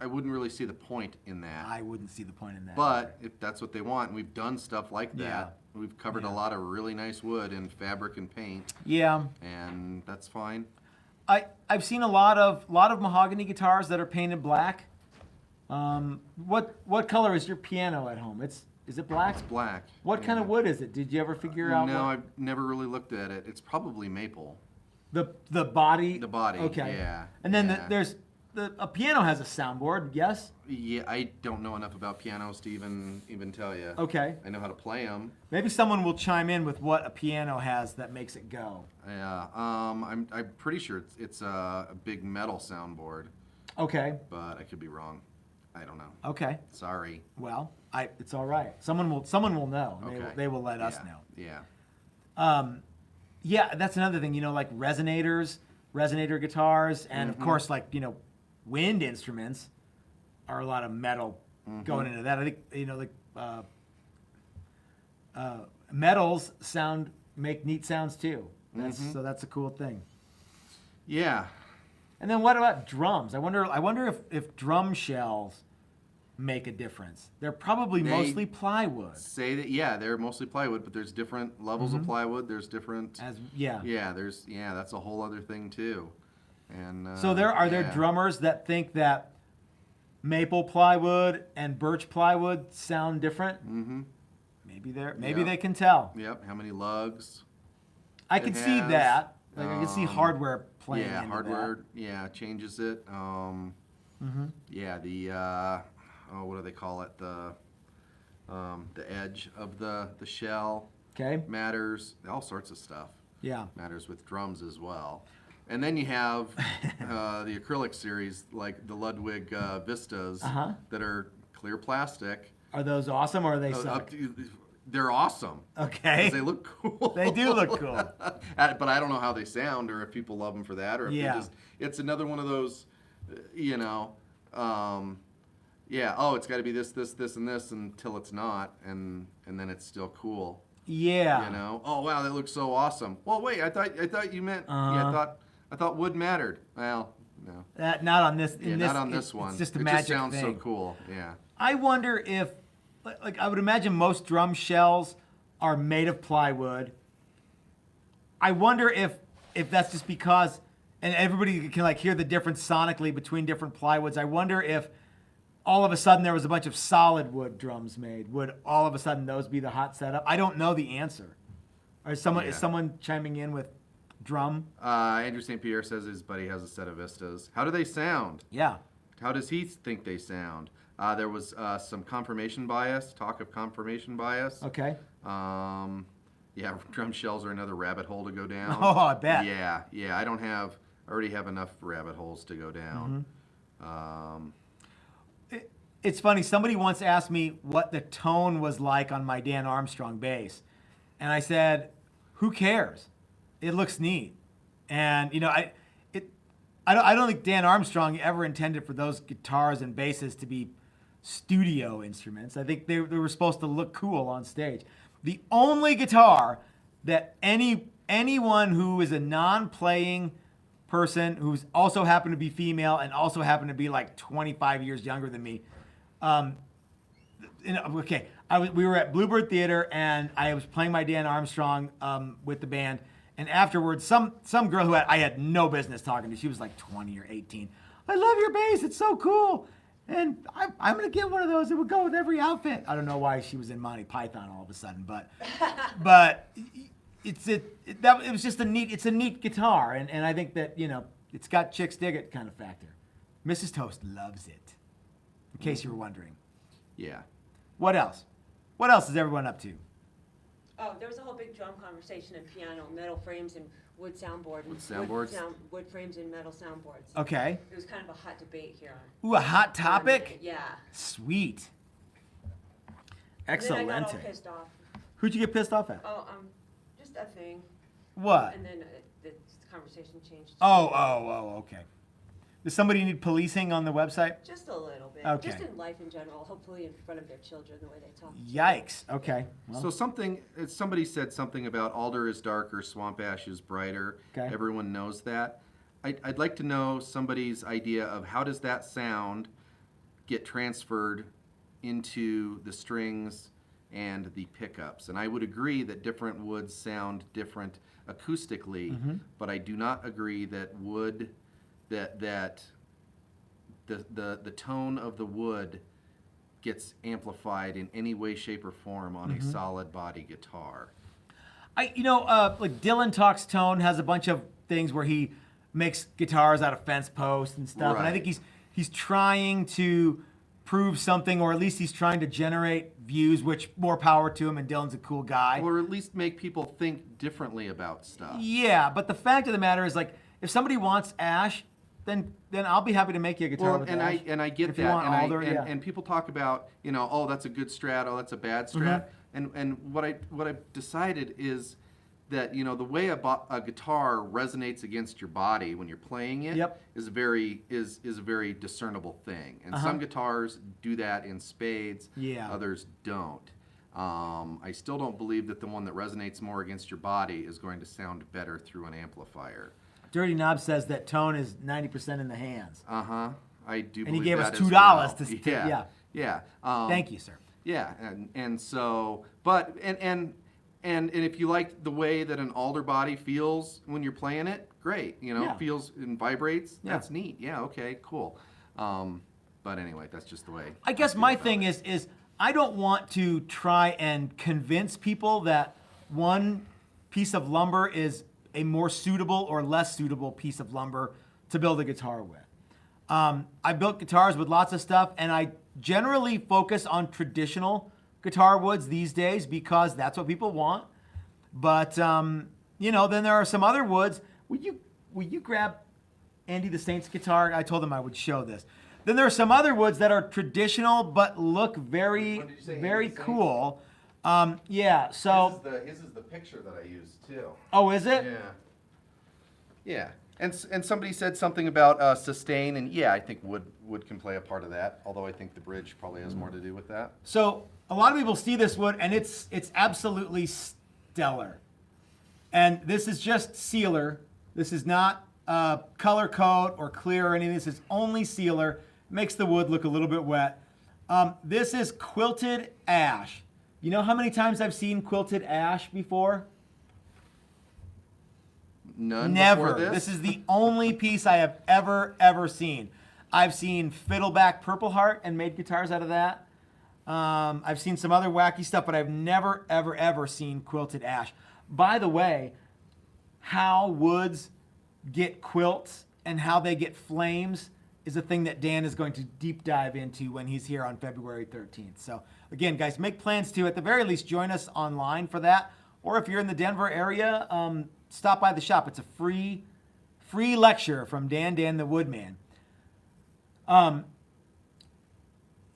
B: I wouldn't really see the point in that.
A: I wouldn't see the point in that.
B: But if that's what they want, and we've done stuff like that,
A: Yeah.
B: we've covered
A: Yeah.
B: a lot of really nice wood in fabric and paint,
A: Yeah,
B: and that's fine.
A: I've seen a lot of mahogany guitars that are painted black. What color is your piano at home? Is it black?
B: It's black.
A: What kind of wood is it? Did you ever figure out?
B: No,
A: what-
B: I've never really looked at it. It's probably maple.
A: the body.
B: The body.
A: Okay.
B: Yeah.
A: And then
B: yeah.
A: a piano has a soundboard. Yes.
B: Yeah, I don't know enough about pianos to even tell you.
A: Okay.
B: I know how to play them.
A: Maybe someone will chime in with what a piano has that makes it go.
B: Yeah. I'm pretty sure it's a big metal soundboard,
A: Okay.
B: but I could be wrong. I don't know.
A: Okay.
B: Sorry.
A: Well, it's all right. Someone will know.
B: Okay.
A: They will let us
B: Yeah,
A: know.
B: Yeah.
A: Yeah, that's another thing. Like resonators. resonator guitars, and of course, like, you know, wind instruments are a lot of metal going into that. I think, you know, like metals make neat sounds too. So that's a cool thing.
B: Yeah.
A: And then what about drums? I wonder if drum shells make a difference. They're probably mostly plywood.
B: Say that, yeah, they're mostly plywood, but there's different levels of plywood. There's different. That's a whole other thing too. And
A: so are there drummers that think that maple plywood and birch plywood sound different? Maybe they can tell.
B: Yep. How many lugs?
A: I could see that. Like I could see hardware playing.
B: Yeah,
A: into
B: hardware.
A: that.
B: Yeah, changes it. Yeah, what do they call it? The edge of the shell.
A: Okay.
B: Matters. All sorts of stuff.
A: Yeah.
B: Matters with drums as well. And then you have the acrylic series, like the Ludwig Vistas, that are clear plastic.
A: Are those awesome or are they suck?
B: They're awesome.
A: Okay.
B: 'Cause they look cool.
A: They do look cool.
B: But I don't know how they sound, or if people love them for that, or if it's another one of those, you know, it's got to be this, and this until it's not, and then it's still cool.
A: Yeah.
B: You know, oh wow, that looks so awesome. Well, wait, I thought you meant, I thought wood mattered. Well, no.
A: Not on this.
B: Not on this one.
A: It's just a
B: it
A: magic
B: just sounds
A: thing.
B: so cool. Yeah.
A: I wonder if, like, I would imagine most drum shells are made of plywood. I wonder if that's just because, and everybody can like hear the difference sonically between different plywoods. I wonder if all of a sudden there was a bunch of solid wood drums made. Would all of a sudden those be the hot setup? I don't know the answer. Is someone chiming in with drum?
B: Andrew St. Pierre says his buddy has a set of Vistas. How do they sound?
A: Yeah.
B: How does he think they sound? There was some confirmation bias, talk of confirmation bias.
A: Okay.
B: Yeah, drum shells are another rabbit hole to go down.
A: Oh, I bet.
B: Yeah. I already have enough rabbit holes to go down.
A: It's funny, somebody once asked me what the tone was like on my Dan Armstrong bass. And I said, who cares? It looks neat. And, you know, I don't think Dan Armstrong ever intended for those guitars and basses to be studio instruments. I think they were supposed to look cool on stage. The only guitar that anyone who is a non-playing person who's also happened to be female and also happened to be like 25 years younger than me, we were at Bluebird Theater and I was playing my Dan Armstrong with the band. And afterwards, some girl who I had no business talking to, she was like 20 or 18. I love your bass, it's so cool. And I'm going to get one of those. It would go with every outfit. I don't know why she was in Monty Python all of a sudden, but it was just a neat guitar. And I think that, you know, it's got chicks dig it kind of factor. Mrs. Toast loves it, in case you were wondering.
B: Yeah.
A: What else? What else is everyone up to?
C: Oh, there was a whole big drum conversation and piano, metal frames and wood soundboard.
B: Wood soundboards?
C: Wood frames and metal soundboards.
A: Okay.
C: It was kind of a hot debate here.
A: Ooh, a hot topic?
C: Yeah.
A: Sweet.
C: And then I got all
A: Excellent.
C: pissed off.
A: Who'd you get pissed off at?
C: Oh, just a thing.
A: What?
C: And then the conversation changed.
A: Oh, okay. Does somebody need policing on the website?
C: Just a little bit.
A: Okay.
C: Just in life in general, hopefully in front of their children, the way they talk.
A: Yikes. Okay. Well,
B: So somebody said something about alder is darker, swamp ash is brighter.
A: Okay.
B: Everyone knows that. I'd like to know somebody's idea of how does that sound get transferred into the strings and the pickups. And I would agree that different woods sound different acoustically, but I do not agree that that the tone of the wood gets amplified in any way, shape, or form on a solid body guitar.
A: like Dylan Talks Tone has a bunch of things where he makes guitars out of fence posts and stuff. And I
B: Right.
A: think he's trying to prove something, or at least he's trying to generate views, which more power to him, and Dylan's a cool guy.
B: Or at least make people think differently about stuff.
A: Yeah, but the fact of the matter is, like, if somebody wants ash, then I'll be happy to make you a guitar
B: Well,
A: with
B: and
A: ash.
B: I get
A: if
B: that,
A: you want
B: and,
A: alder,
B: and people talk about, oh, that's a good strat, oh, that's a bad strat, and what I've decided is that the way a guitar resonates against your body when you're playing it
A: Yep.
B: is a very discernible thing. And some guitars do that in spades.
A: Yeah.
B: Others don't. I still don't believe that the one that resonates more against your body is going to sound better through an amplifier.
A: Dirty Knob says that tone is 90% in the hands.
B: I do.
A: And he
B: believe
A: gave us
B: that
A: $2
B: as well.
A: to yeah.
B: Yeah.
A: Thank you, sir.
B: Yeah, and so, but and if you like the way that an alder body feels when you're playing it, great.
A: Yeah.
B: Feels and vibrates.
A: Yeah.
B: That's neat. Yeah. Okay. Cool. But anyway, that's just the way.
A: I guess
B: feel
A: my
B: about
A: thing
B: it.
A: is I don't want to try and convince people that one piece of lumber is a more suitable or less suitable piece of lumber to build a guitar with. I built guitars with lots of stuff, and I generally focus on traditional guitar woods these days because that's what people want. But then there are some other woods. Will you grab Andy the Saint's guitar? I told him I would show this. Then there are some other woods that are traditional but look very,
B: What did you say,
A: very
B: Andy the Saint?
A: cool. Yeah. So.
B: His is the picture that I used too.
A: Oh, is it?
B: Yeah. Yeah. And somebody said something about sustain, and yeah, I think wood can play a part of that. Although I think the bridge probably has more to do with that.
A: So a lot of people see this wood, and it's absolutely stellar. And this is just sealer. This is not color coat or clear or anything. This is only sealer. Makes the wood look a little bit wet. This is quilted ash. You know how many times I've seen quilted ash before?
B: None
A: Never.
B: before
A: This is the only piece I have ever seen. I've seen Fiddleback Purple Heart and made guitars out of that. I've seen some other wacky stuff, but I've never, ever seen quilted ash. By the way, how woods get quilts and how they get flames is a thing that Dan is going to deep dive into when he's here on February 13th. So again, guys, make plans to, at the very least, join us online for that. Or if you're in the Denver area, stop by the shop. It's a free lecture from Dan the Woodman.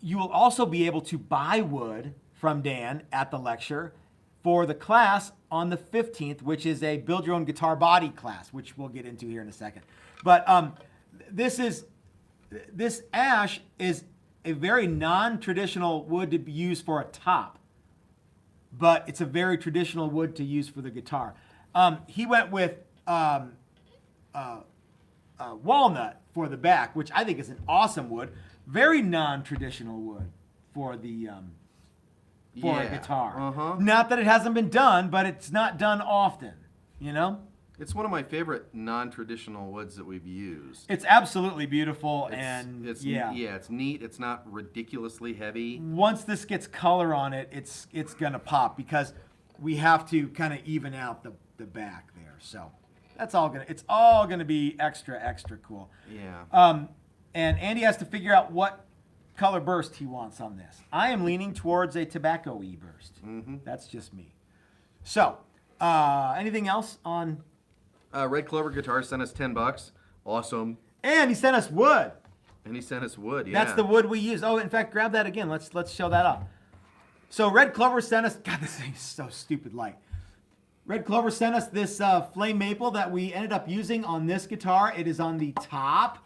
A: You will also be able to buy wood from Dan at the lecture for the class on the 15th, which is a build your own guitar body class, which we'll get into here in a second. But this ash is a very non-traditional wood to be used for a top, but it's a very traditional wood to use for the guitar. He went with walnut for the back, which I think is an awesome wood. Very non-traditional wood for the for a guitar. Not that it hasn't been done, but it's not done often.
B: It's one of my favorite non-traditional woods that we've used.
A: It's absolutely beautiful,
B: It's
A: yeah,
B: it's neat. It's not ridiculously heavy.
A: once this gets color on it, it's gonna pop because we have to kind of even out the back there. So it's all gonna be extra cool.
B: Yeah.
A: And Andy has to figure out what color burst he wants on this. I am leaning towards a tobacco-y burst. That's just me. So, anything else on?
B: Red Clover Guitar sent us $10. Awesome.
A: And he sent us wood.
B: And he sent us wood. Yeah.
A: That's the wood we use. Oh, in fact, grab that again. Let's show that off. So Red Clover sent us. God, this thing is so stupid light. Red Clover sent us this flame maple that we ended up using on this guitar. It is on the top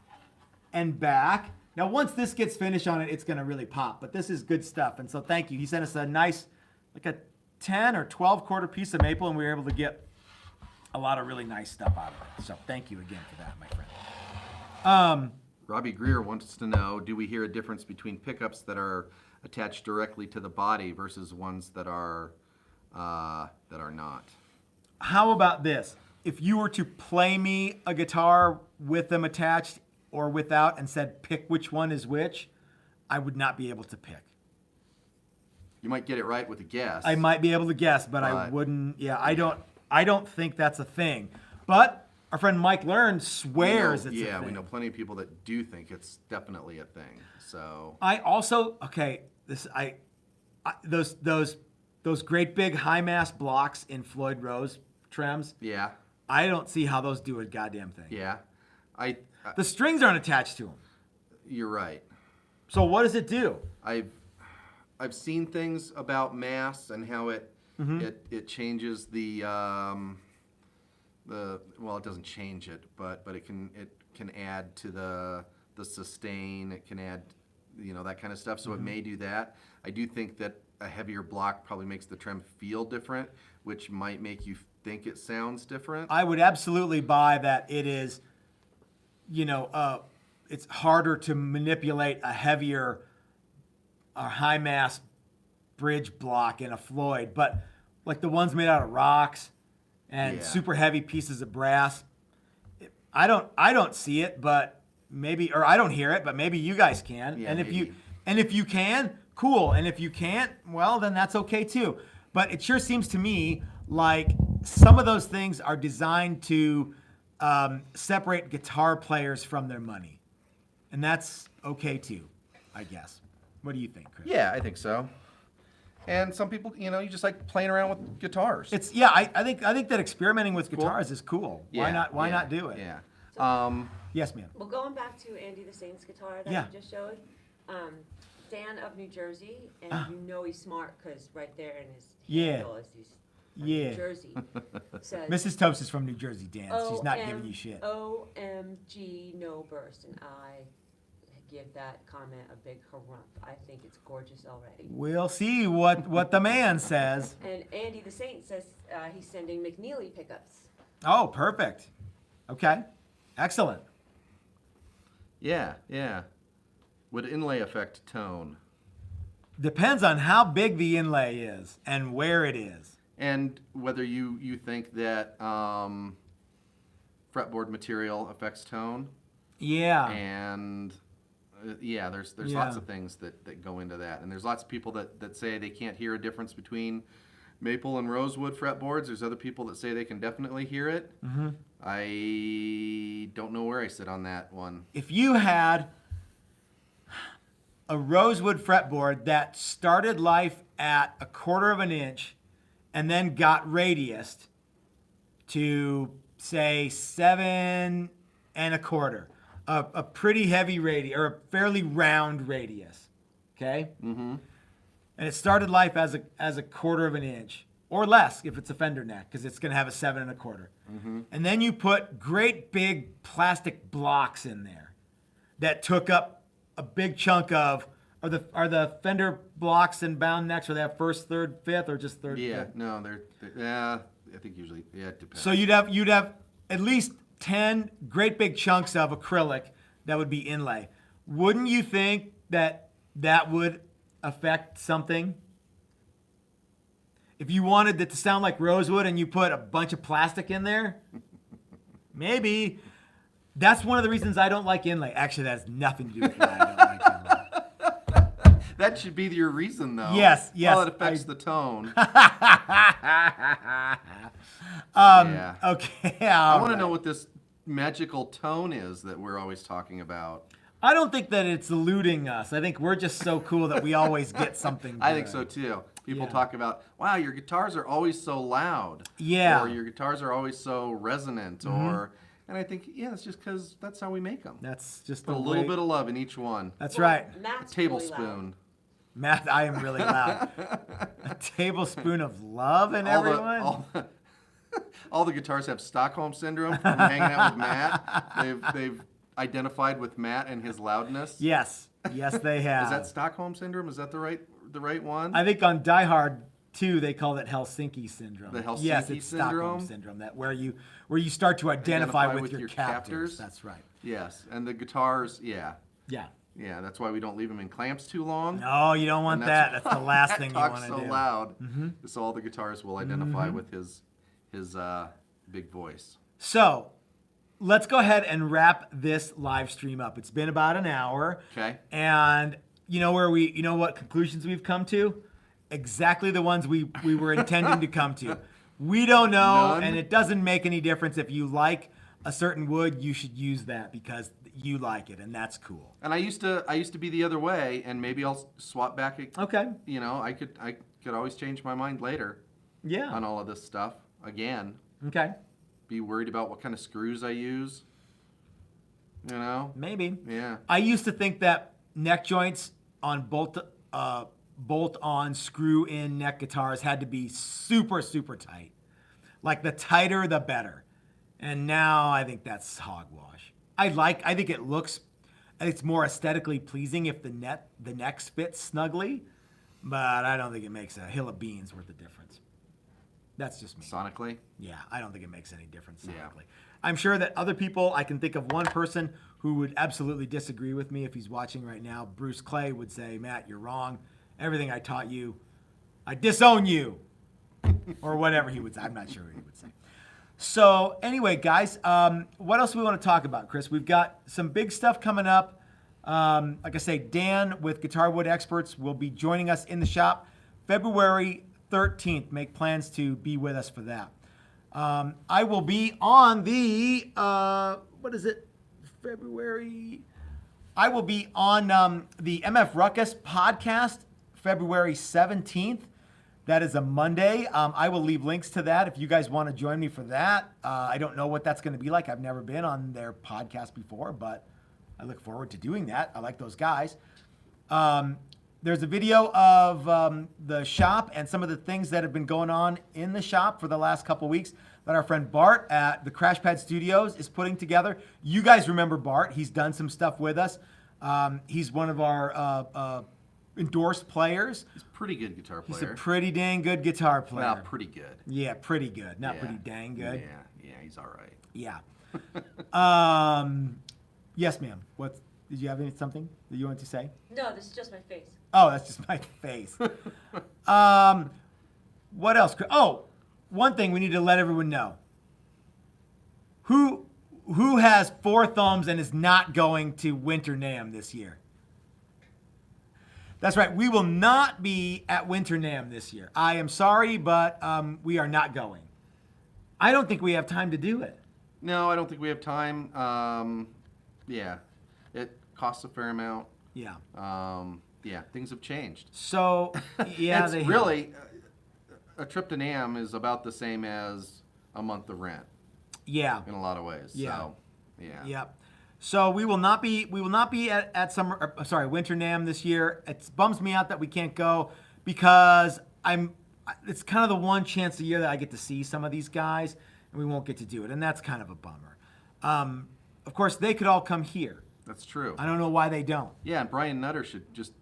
A: and back. Now, once this gets finished on it, it's going to really pop. But this is good stuff. And so thank you. He sent us a nice, like a 10 or 12 quarter piece of maple, and we were able to get a lot of really nice stuff out of it. So thank you again for that, my friend.
B: Robbie Greer wants to know, do we hear a difference between pickups that are attached directly to the body versus ones that are not?
A: How about this? If you were to play me a guitar with them attached or without and said pick which one is which, I would not be able to pick.
B: You might get it right with a guess.
A: I might be able to guess, but I wouldn't. Yeah, I don't think that's a thing. But our friend Mike Learn swears it's a thing.
B: Yeah, we know plenty of people that do think it's definitely a thing. So
A: I also those great big high mass blocks in Floyd Rose trims.
B: yeah,
A: I don't see how those do a goddamn thing.
B: yeah,
A: The strings aren't attached to them.
B: you're right.
A: So what does it do?
B: I've seen things about mass and how it It changes the well, it doesn't change it, but it can add to the sustain. It can add, that kind of stuff. So it may do that. I do think that a heavier block probably makes the trem feel different, which might make you think it sounds different.
A: I would absolutely buy that. It is, it's harder to manipulate a heavier or high mass bridge block in a Floyd, but like the ones made out of rocks and super heavy pieces of brass, I don't see it, but maybe, or I don't hear it, but maybe you guys can.
B: Yeah,
A: and
B: maybe.
A: if you can, cool. And if you can't, well, then that's okay too. But it sure seems to me like some of those things are designed to separate guitar players from their money. And that's okay too, I guess. What do you think, Chris?
B: Yeah, I think so. And some people, you just like playing around with guitars.
A: I think that experimenting with guitars is cool. Why not do it?
B: Yeah.
A: Yes, ma'am.
C: Well, going back to Andy the Saint's guitar that you just showed, Dan of New Jersey, and he's smart because right there in his handle is these New Jersey. Says,
A: Mrs. Toast is from New Jersey, Dan. She's not giving you shit.
C: OMG, no burst, and I give that comment a big harumph. I think it's gorgeous already.
A: We'll see what the man says.
C: And Andy the Saint says he's sending McNeely pickups.
A: Oh, perfect. Okay. Excellent.
B: Yeah. Would inlay affect tone?
A: Depends on how big the inlay is and where it is.
B: And whether you think that fretboard material affects tone.
A: Yeah.
B: And there's lots of things that go into that. And there's lots of people that say they can't hear a difference between maple and rosewood fretboards. There's other people that say they can definitely hear it. Mm-hmm. I don't know where I sit on that one.
A: If you had a rosewood fretboard that started life at 1/4 of an inch and then got radiused to, say, 7 1/4, a pretty heavy radius, or a fairly round radius, okay? Mm-hmm. And it started life as a 1/4 of an inch, or less if it's a fender neck, because it's going to have a 7 1/4. Mm-hmm. And then you put great big plastic blocks in there that took up a big chunk of. Are the fender blocks and bound necks, or they have first, third, fifth, or just third?
B: Yeah,
A: fifth?
B: no, they're I think usually, it depends.
A: So you'd have at least 10 great big chunks of acrylic that would be inlay. Wouldn't you think that would affect something? If you wanted it to sound like rosewood and you put a bunch of plastic in there, maybe. That's one of the reasons I don't like inlay. Actually, that has nothing to do with why I don't like inlay.
B: That should be your reason, though.
A: Yes.
B: Well, it affects the tone.
A: Okay.
B: I want to know what this magical tone is that we're always talking about.
A: I don't think that it's eluding us. I think we're just so cool that we always get something good.
B: I think so, too. People talk about, wow, your guitars are always so loud.
A: Yeah.
B: Or your guitars are always so resonant. Mm-hmm. And I think, it's just because that's how we make them.
A: That's just
B: Put a little bit of love in each one.
A: That's right.
C: Matt's
B: a tablespoon.
C: Really
A: Matt, I am really loud. A tablespoon of love in everyone?
B: All the guitars have Stockholm Syndrome from hanging out with Matt. They've identified with Matt and his loudness.
A: Yes, they have.
B: Is that Stockholm Syndrome? Is that the right one?
A: I think on Die Hard 2 they call it Helsinki Syndrome.
B: The Helsinki
A: yes, it's
B: Syndrome?
A: Stockholm Syndrome. That where you start to identify with your captors. That's right.
B: Yes, and the guitars, yeah.
A: Yeah.
B: Yeah, that's why we don't leave them in clamps too long.
A: No, you don't want that. That's the last thing you want to do.
B: Talks so loud, so all the guitars will identify with his big voice.
A: So, let's go ahead and wrap this live stream up. It's been about an hour.
B: Okay.
A: And you know what conclusions we've come to? Exactly the ones we were intending to come to. We don't know, and it doesn't make any difference if you like a certain wood. You should use that because you like it, and that's cool.
B: And I used to be the other way, and maybe I'll swap back.
A: Okay.
B: I could always change my mind later.
A: Yeah.
B: On all of this stuff again.
A: Okay.
B: Be worried about what kind of screws I use.
A: Maybe.
B: Yeah.
A: I used to think that neck joints on bolt bolt-on, screw-in neck guitars had to be super, super tight. Like the tighter, the better. And now I think that's hogwash. I think it's more aesthetically pleasing if the neck fits snugly, but I don't think it makes a hill of beans worth of difference. That's just me.
B: Sonically?
A: Yeah, I don't think it makes any difference sonically.
B: Yeah.
A: I'm sure that other people, I can think of one person who would absolutely disagree with me if he's watching right now. Bruce Clay would say, Matt, you're wrong. Everything I taught you, I disown you. Or whatever he would say. I'm not sure what he would say. So anyway, guys, what else do we want to talk about, Chris? We've got some big stuff coming up. Like I say, Dan with Guitar Wood Experts will be joining us in the shop February 13th. Make plans to be with us for that. I will be on the, February? I will be on the MF Ruckus podcast February 17th. That is a Monday. I will leave links to that if you guys want to join me for that. I don't know what that's going to be like. I've never been on their podcast before, but I look forward to doing that. I like those guys. There's a video of the shop and some of the things that have been going on in the shop for the last couple weeks that our friend Bart at the Crash Pad Studios is putting together. You guys remember Bart. He's done some stuff with us. He's one of our endorsed players.
B: He's a pretty good guitar player.
A: He's a pretty dang good guitar player.
B: Well, pretty good.
A: Yeah, pretty good. Not pretty dang good.
B: Yeah, he's all right.
A: Yeah. Yes, ma'am. Did you have something that you wanted to say?
C: No, this is just my face.
A: Oh, that's just my face. What else? Oh, one thing we need to let everyone know. Who has 4 thumbs and is not going to Winter NAMM this year? That's right. We will not be at Winter NAMM this year. I am sorry, but we are not going. I don't think we have time to do it.
B: No, I don't think we have time. Yeah, it costs a fair amount.
A: Yeah.
B: Yeah, things have changed.
A: So, yeah,
B: it's really a trip to NAMM is about the same as a month of rent.
A: Yeah.
B: In a lot of ways.
A: Yeah.
B: So, yeah.
A: Yep. So we will not be at Winter NAMM this year. It bums me out that we can't go because it's kind of the one chance a year that I get to see some of these guys, and we won't get to do it, and that's kind of a bummer. Of course, they could all come here.
B: That's true.
A: I don't know why they don't.
B: Yeah, and Brian Nutter should just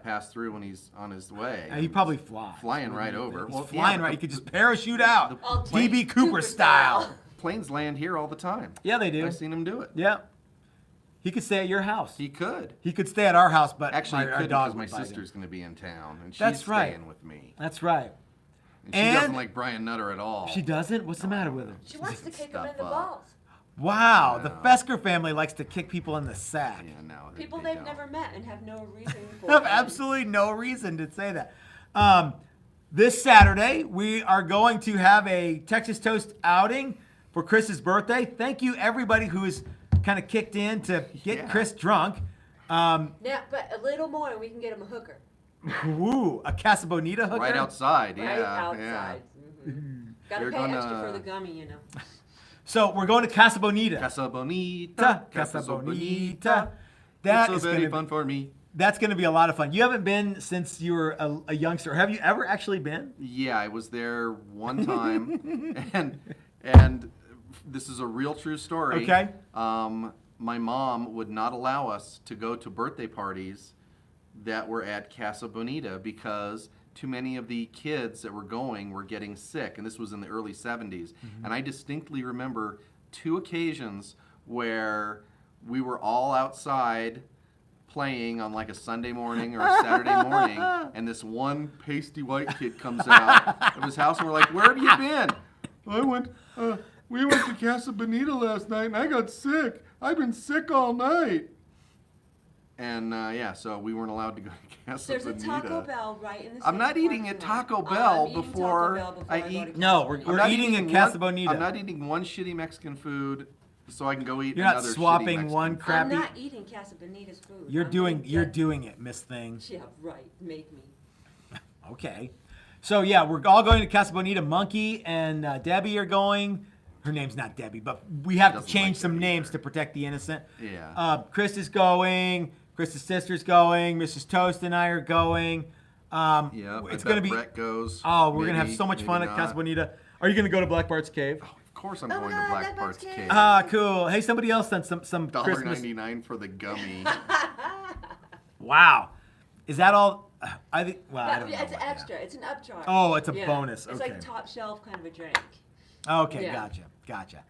B: pass through when he's on his way.
A: He probably flies.
B: Flying right over.
A: He's flying right. He could just parachute out,
C: Oh,
A: DB Cooper style.
B: Planes land here all the time.
A: Yeah, they do.
B: I've seen him do it.
A: Yeah. He could stay at your house.
B: He could.
A: He could stay at our house, but
B: Actually,
A: our
B: he
A: dog
B: couldn't
A: would
B: because my
A: bite
B: sister's
A: him.
B: going to be in town, and she's
A: That's right.
B: staying with me.
A: That's right.
B: And she doesn't like Brian Nutter at all.
A: She doesn't? What's the matter with her?
C: She wants to kick him in
B: stuff
C: the
B: up.
C: balls.
A: Wow, the
B: No.
A: Fesker family likes to kick people in the sack.
B: Yeah, no.
C: People
B: they
C: they've
B: don't.
C: never met and have no reason for
A: I have
C: them.
A: absolutely no reason to say that. This Saturday, we are going to have a Texas Toast outing for Chris's birthday. Thank you, everybody who has kind of kicked in to get
B: Yeah.
A: Chris drunk.
C: Yeah, but a little more and we can get him a hooker.
A: Ooh, a Casa Bonita hooker?
B: Right outside, yeah.
C: Right
B: Yeah.
C: outside. Gotta
B: They're
C: pay
B: gonna-
C: extra for the gummy, you know.
A: So we're going to Casa Bonita.
B: Casa Bonita.
A: Casa Bonita. That
B: It's
A: is
B: so very
A: going to
B: fun for me.
A: That's going to be a lot of fun. You haven't been since you were a youngster. Have you ever actually been?
B: Yeah, I was there one time, and this is a real true story.
A: Okay.
B: My mom would not allow us to go to birthday parties that were at Casa Bonita because too many of the kids that were going were getting sick, and this was in the early 70s.
A: Mm-hmm.
B: And I distinctly remember 2 occasions where we were all outside playing on like a Sunday morning or a Saturday morning, and this one pasty white kid comes out of his house, and we're like, "Where have you been?" We went to Casa Bonita last night, and I got sick. I've been sick all night. And so we weren't allowed to go to Casa
C: There's
B: Bonita.
C: a Taco Bell right in the
B: I'm
C: same
B: not eating
C: parking
B: at
C: lot.
B: Taco
C: I'm
B: Bell
C: eating
B: before
C: Taco Bell
B: I
C: go to
B: eat-
C: Casa
A: No,
C: Bonita.
A: we're
B: not
A: eating at
B: one-
A: Casa Bonita.
B: I'm not eating one shitty Mexican food so I can go eat
A: You're not
B: another shitty
A: swapping
B: Mexican
A: one
B: food.
A: crap-
C: I'm
A: crappy-
C: not eating Casa Bonita's food.
A: You're
C: I'm
A: doing
C: gonna get-
A: it, Miss Thing.
C: Yeah, right. Make me.
A: Okay. So yeah, we're all going to Casa Bonita. Monkey and Debbie are going. Her name's not Debbie, but we have to
B: Doesn't
A: change
B: like
A: some
B: Debbie
A: names
B: either.
A: to protect the innocent.
B: Yeah.
A: Chris is going. Chris's sister's going. Mrs. Toast and I are going.
B: Yeah,
A: It's
B: I
A: going to
B: bet
A: be.
B: Brett goes.
A: Oh, we're going to have
B: Maybe,
A: so much
B: maybe
A: fun at
B: not.
A: Casa Bonita. Are you going to go to Black Bart's Cave?
B: Of course, I'm
C: Oh my
B: going
C: God,
B: to Black
C: Black
B: Bart's
C: Bart's
B: Cave.
C: Cave.
A: Ah, cool. Hey, somebody else sent some Christmas.
B: $1.99 for the gummy.
A: Wow. Is that all? I think. Well, I don't know.
C: It's
A: about that.
C: extra. It's an upcharge.
A: Oh, it's a
C: Yeah.
A: bonus.
C: It's
A: Okay.
C: like top shelf kind of a drink.
A: Okay,
C: Yeah.
A: gotcha.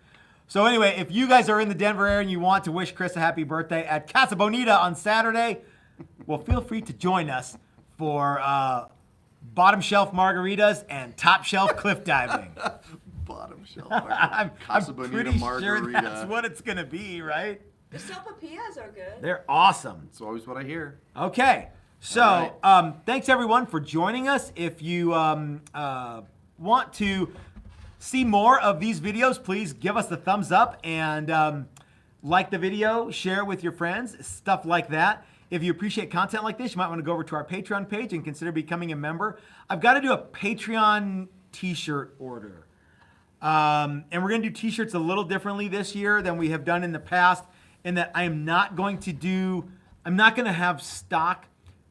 A: So anyway, if you guys are in the Denver area and you want to wish Chris a happy birthday at Casa Bonita on Saturday, well, feel free to join us for bottom shelf margaritas and top shelf cliff diving.
B: Bottom shelf.
A: I'm
B: Casa Bonita
A: pretty
B: margarita.
A: sure that's what it's gonna be, right?
C: The sopapillas are good.
A: They're awesome.
B: That's always what I hear.
A: Okay, so thanks everyone for joining us. If you want to see more of these videos, please give us the thumbs up and like the video, share it with your friends, stuff like that. If you appreciate content like this, you might want to go over to our Patreon page and consider becoming a member. I've got to do a Patreon t-shirt order. And we're going to do t-shirts a little differently this year than we have done in the past, in that I'm not going to have stock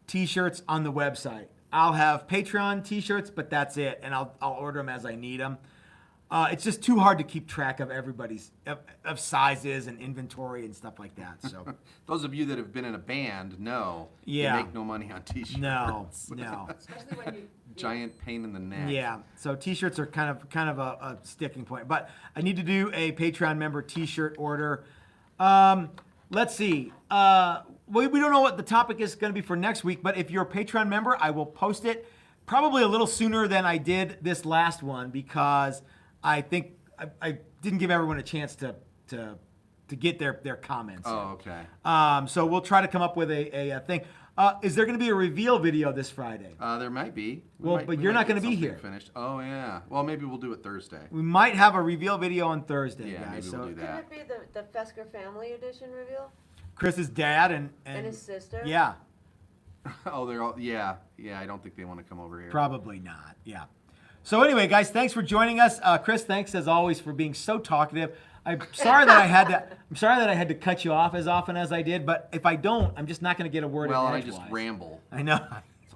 A: t-shirts on the website. I'll have Patreon t-shirts, but that's it, and I'll order them as I need them. It's just too hard to keep track of everybody's of sizes and inventory and stuff like that. So
B: Those of you that have been in a band know
A: Yeah.
B: you make no money on t-shirts.
A: no.
C: Especially when you.
B: Giant pain in the neck.
A: Yeah, so t-shirts are kind of a sticking point, but I need to do a Patreon member t-shirt order. Let's see. We don't know what the topic is going to be for next week, but if you're a Patreon member, I will post it probably a little sooner than I did this last one because I think I didn't give everyone a chance to get their comments.
B: Oh, okay.
A: So we'll try to come up with a thing. Is there going to be a reveal video this Friday?
B: There might be.
A: But you're not going to be here.
B: Finished. Oh yeah. Well, maybe we'll do it Thursday.
A: We might have a reveal video on Thursday,
B: Yeah,
A: guys.
B: maybe we'll do
C: Couldn't
B: that.
C: it be the Fesker family edition reveal?
A: Chris's dad and
C: his sister?
A: Yeah,
B: Oh, they're all. Yeah. I don't think they want to come over here.
A: probably not. Yeah. So anyway, guys, thanks for joining us. Chris, thanks as always for being so talkative. I'm sorry that I had to cut you off as often as I did, but if I don't, I'm just not going to get a word in
B: Well, and I
A: edgewise.
B: just ramble
A: I know.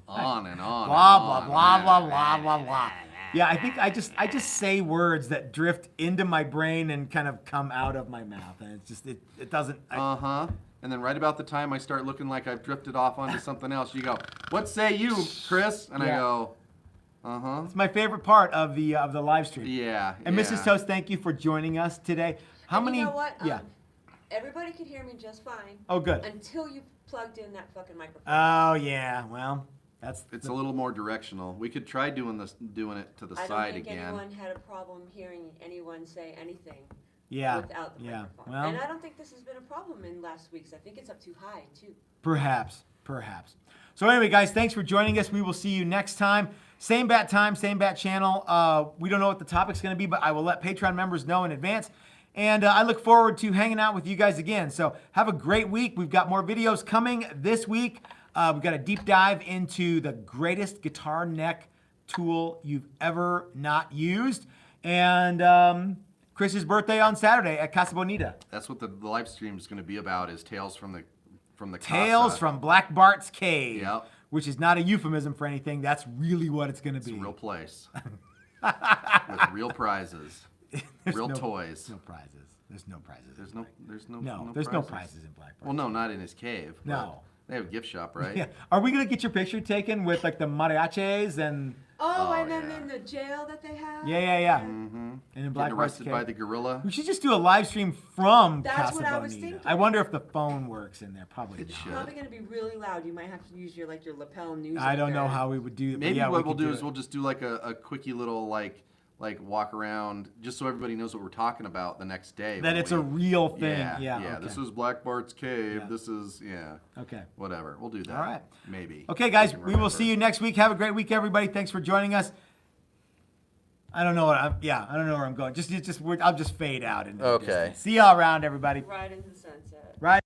B: on and on.
A: Blah
B: and
A: blah
B: on.
A: blah blah blah blah blah. Yeah, I think I just say words that drift into my brain and kind of come out of my mouth, and it's just it doesn't.
B: And then right about the time I start looking like I've drifted off onto something else, you go, "What say you, Chris?" And I
A: Yeah.
B: go,
A: It's my favorite part of the live stream.
B: "Yeah."
A: And
B: yeah.
A: Mrs. Toast, thank you for joining us today. How
C: And
A: many?
C: You know what?
A: Yeah.
C: Everybody could hear me just fine.
A: Oh, good.
C: Until you plugged in that fucking microphone.
A: Oh yeah. Well, that's.
B: It's a little more directional. We could try doing it to the
C: I don't
B: side
C: think
B: again.
C: anyone had a problem hearing anyone say anything
A: Yeah.
C: without the
A: Yeah.
C: microphone.
A: Well,
C: And I don't think this has been a problem in last week's. I think it's up too high, too.
A: perhaps. So anyway, guys, thanks for joining us. We will see you next time. Same bat time, same bat channel. We don't know what the topic's going to be, but I will let Patreon members know in advance. And I look forward to hanging out with you guys again. So have a great week. We've got more videos coming this week. We've got a deep dive into the greatest guitar neck tool you've ever not used. And Chris's birthday on Saturday at Casa Bonita.
B: That's what the live stream is going to be about: is tales from the
A: Tales
B: casa.
A: from Black Bart's Cave.
B: Yep.
A: Which is not a euphemism for anything. That's really what it's going to
B: It's
A: be.
B: a real place with real prizes, real toys.
A: No prizes. There's no prizes.
B: There's no
A: There's no prizes in Black Bart.
B: Well, no, not in his cave. but
A: No.
B: They have a gift shop, right?
A: Yeah. Are we gonna get your picture taken with like the mariachis and?
C: Oh,
B: Oh,
C: and then
B: yeah.
C: in the jail that they have?
A: Yeah.
B: Mm-hmm.
A: And in Black
B: Getting
A: Bart's
B: arrested
A: Cave.
B: by the gorilla.
A: We should just do a live stream from
C: That's
A: Casa
C: what I was
A: Bonita.
C: thinking.
A: I wonder if the phone works in there. Probably
B: It
A: not.
B: should.
C: Probably going to be really loud. You might have to use your lapel news.
A: I don't know
C: anchor.
A: how we would do it. but
B: Maybe
A: yeah,
B: what
A: we
B: we'll
A: could
B: do is
A: it.
B: we'll just do like a quickie little like walk around, just so everybody knows what we're talking about the next day.
A: that
B: when
A: it's
B: we-
A: a real thing.
B: Yeah,
A: okay.
B: This is Black Bart's Cave.
A: Yeah.
B: This is
A: Okay.
B: whatever. We'll do that.
A: All right.
B: Maybe.
A: Okay, guys,
B: can
A: we will
B: remember.
A: see you next week. Have a great week, everybody. Thanks for joining us. I don't know I don't know where I'm going. I'll just fade out. Into the
B: Okay.
A: distance. See y'all around, everybody.
C: Right into the sunset.
A: Right.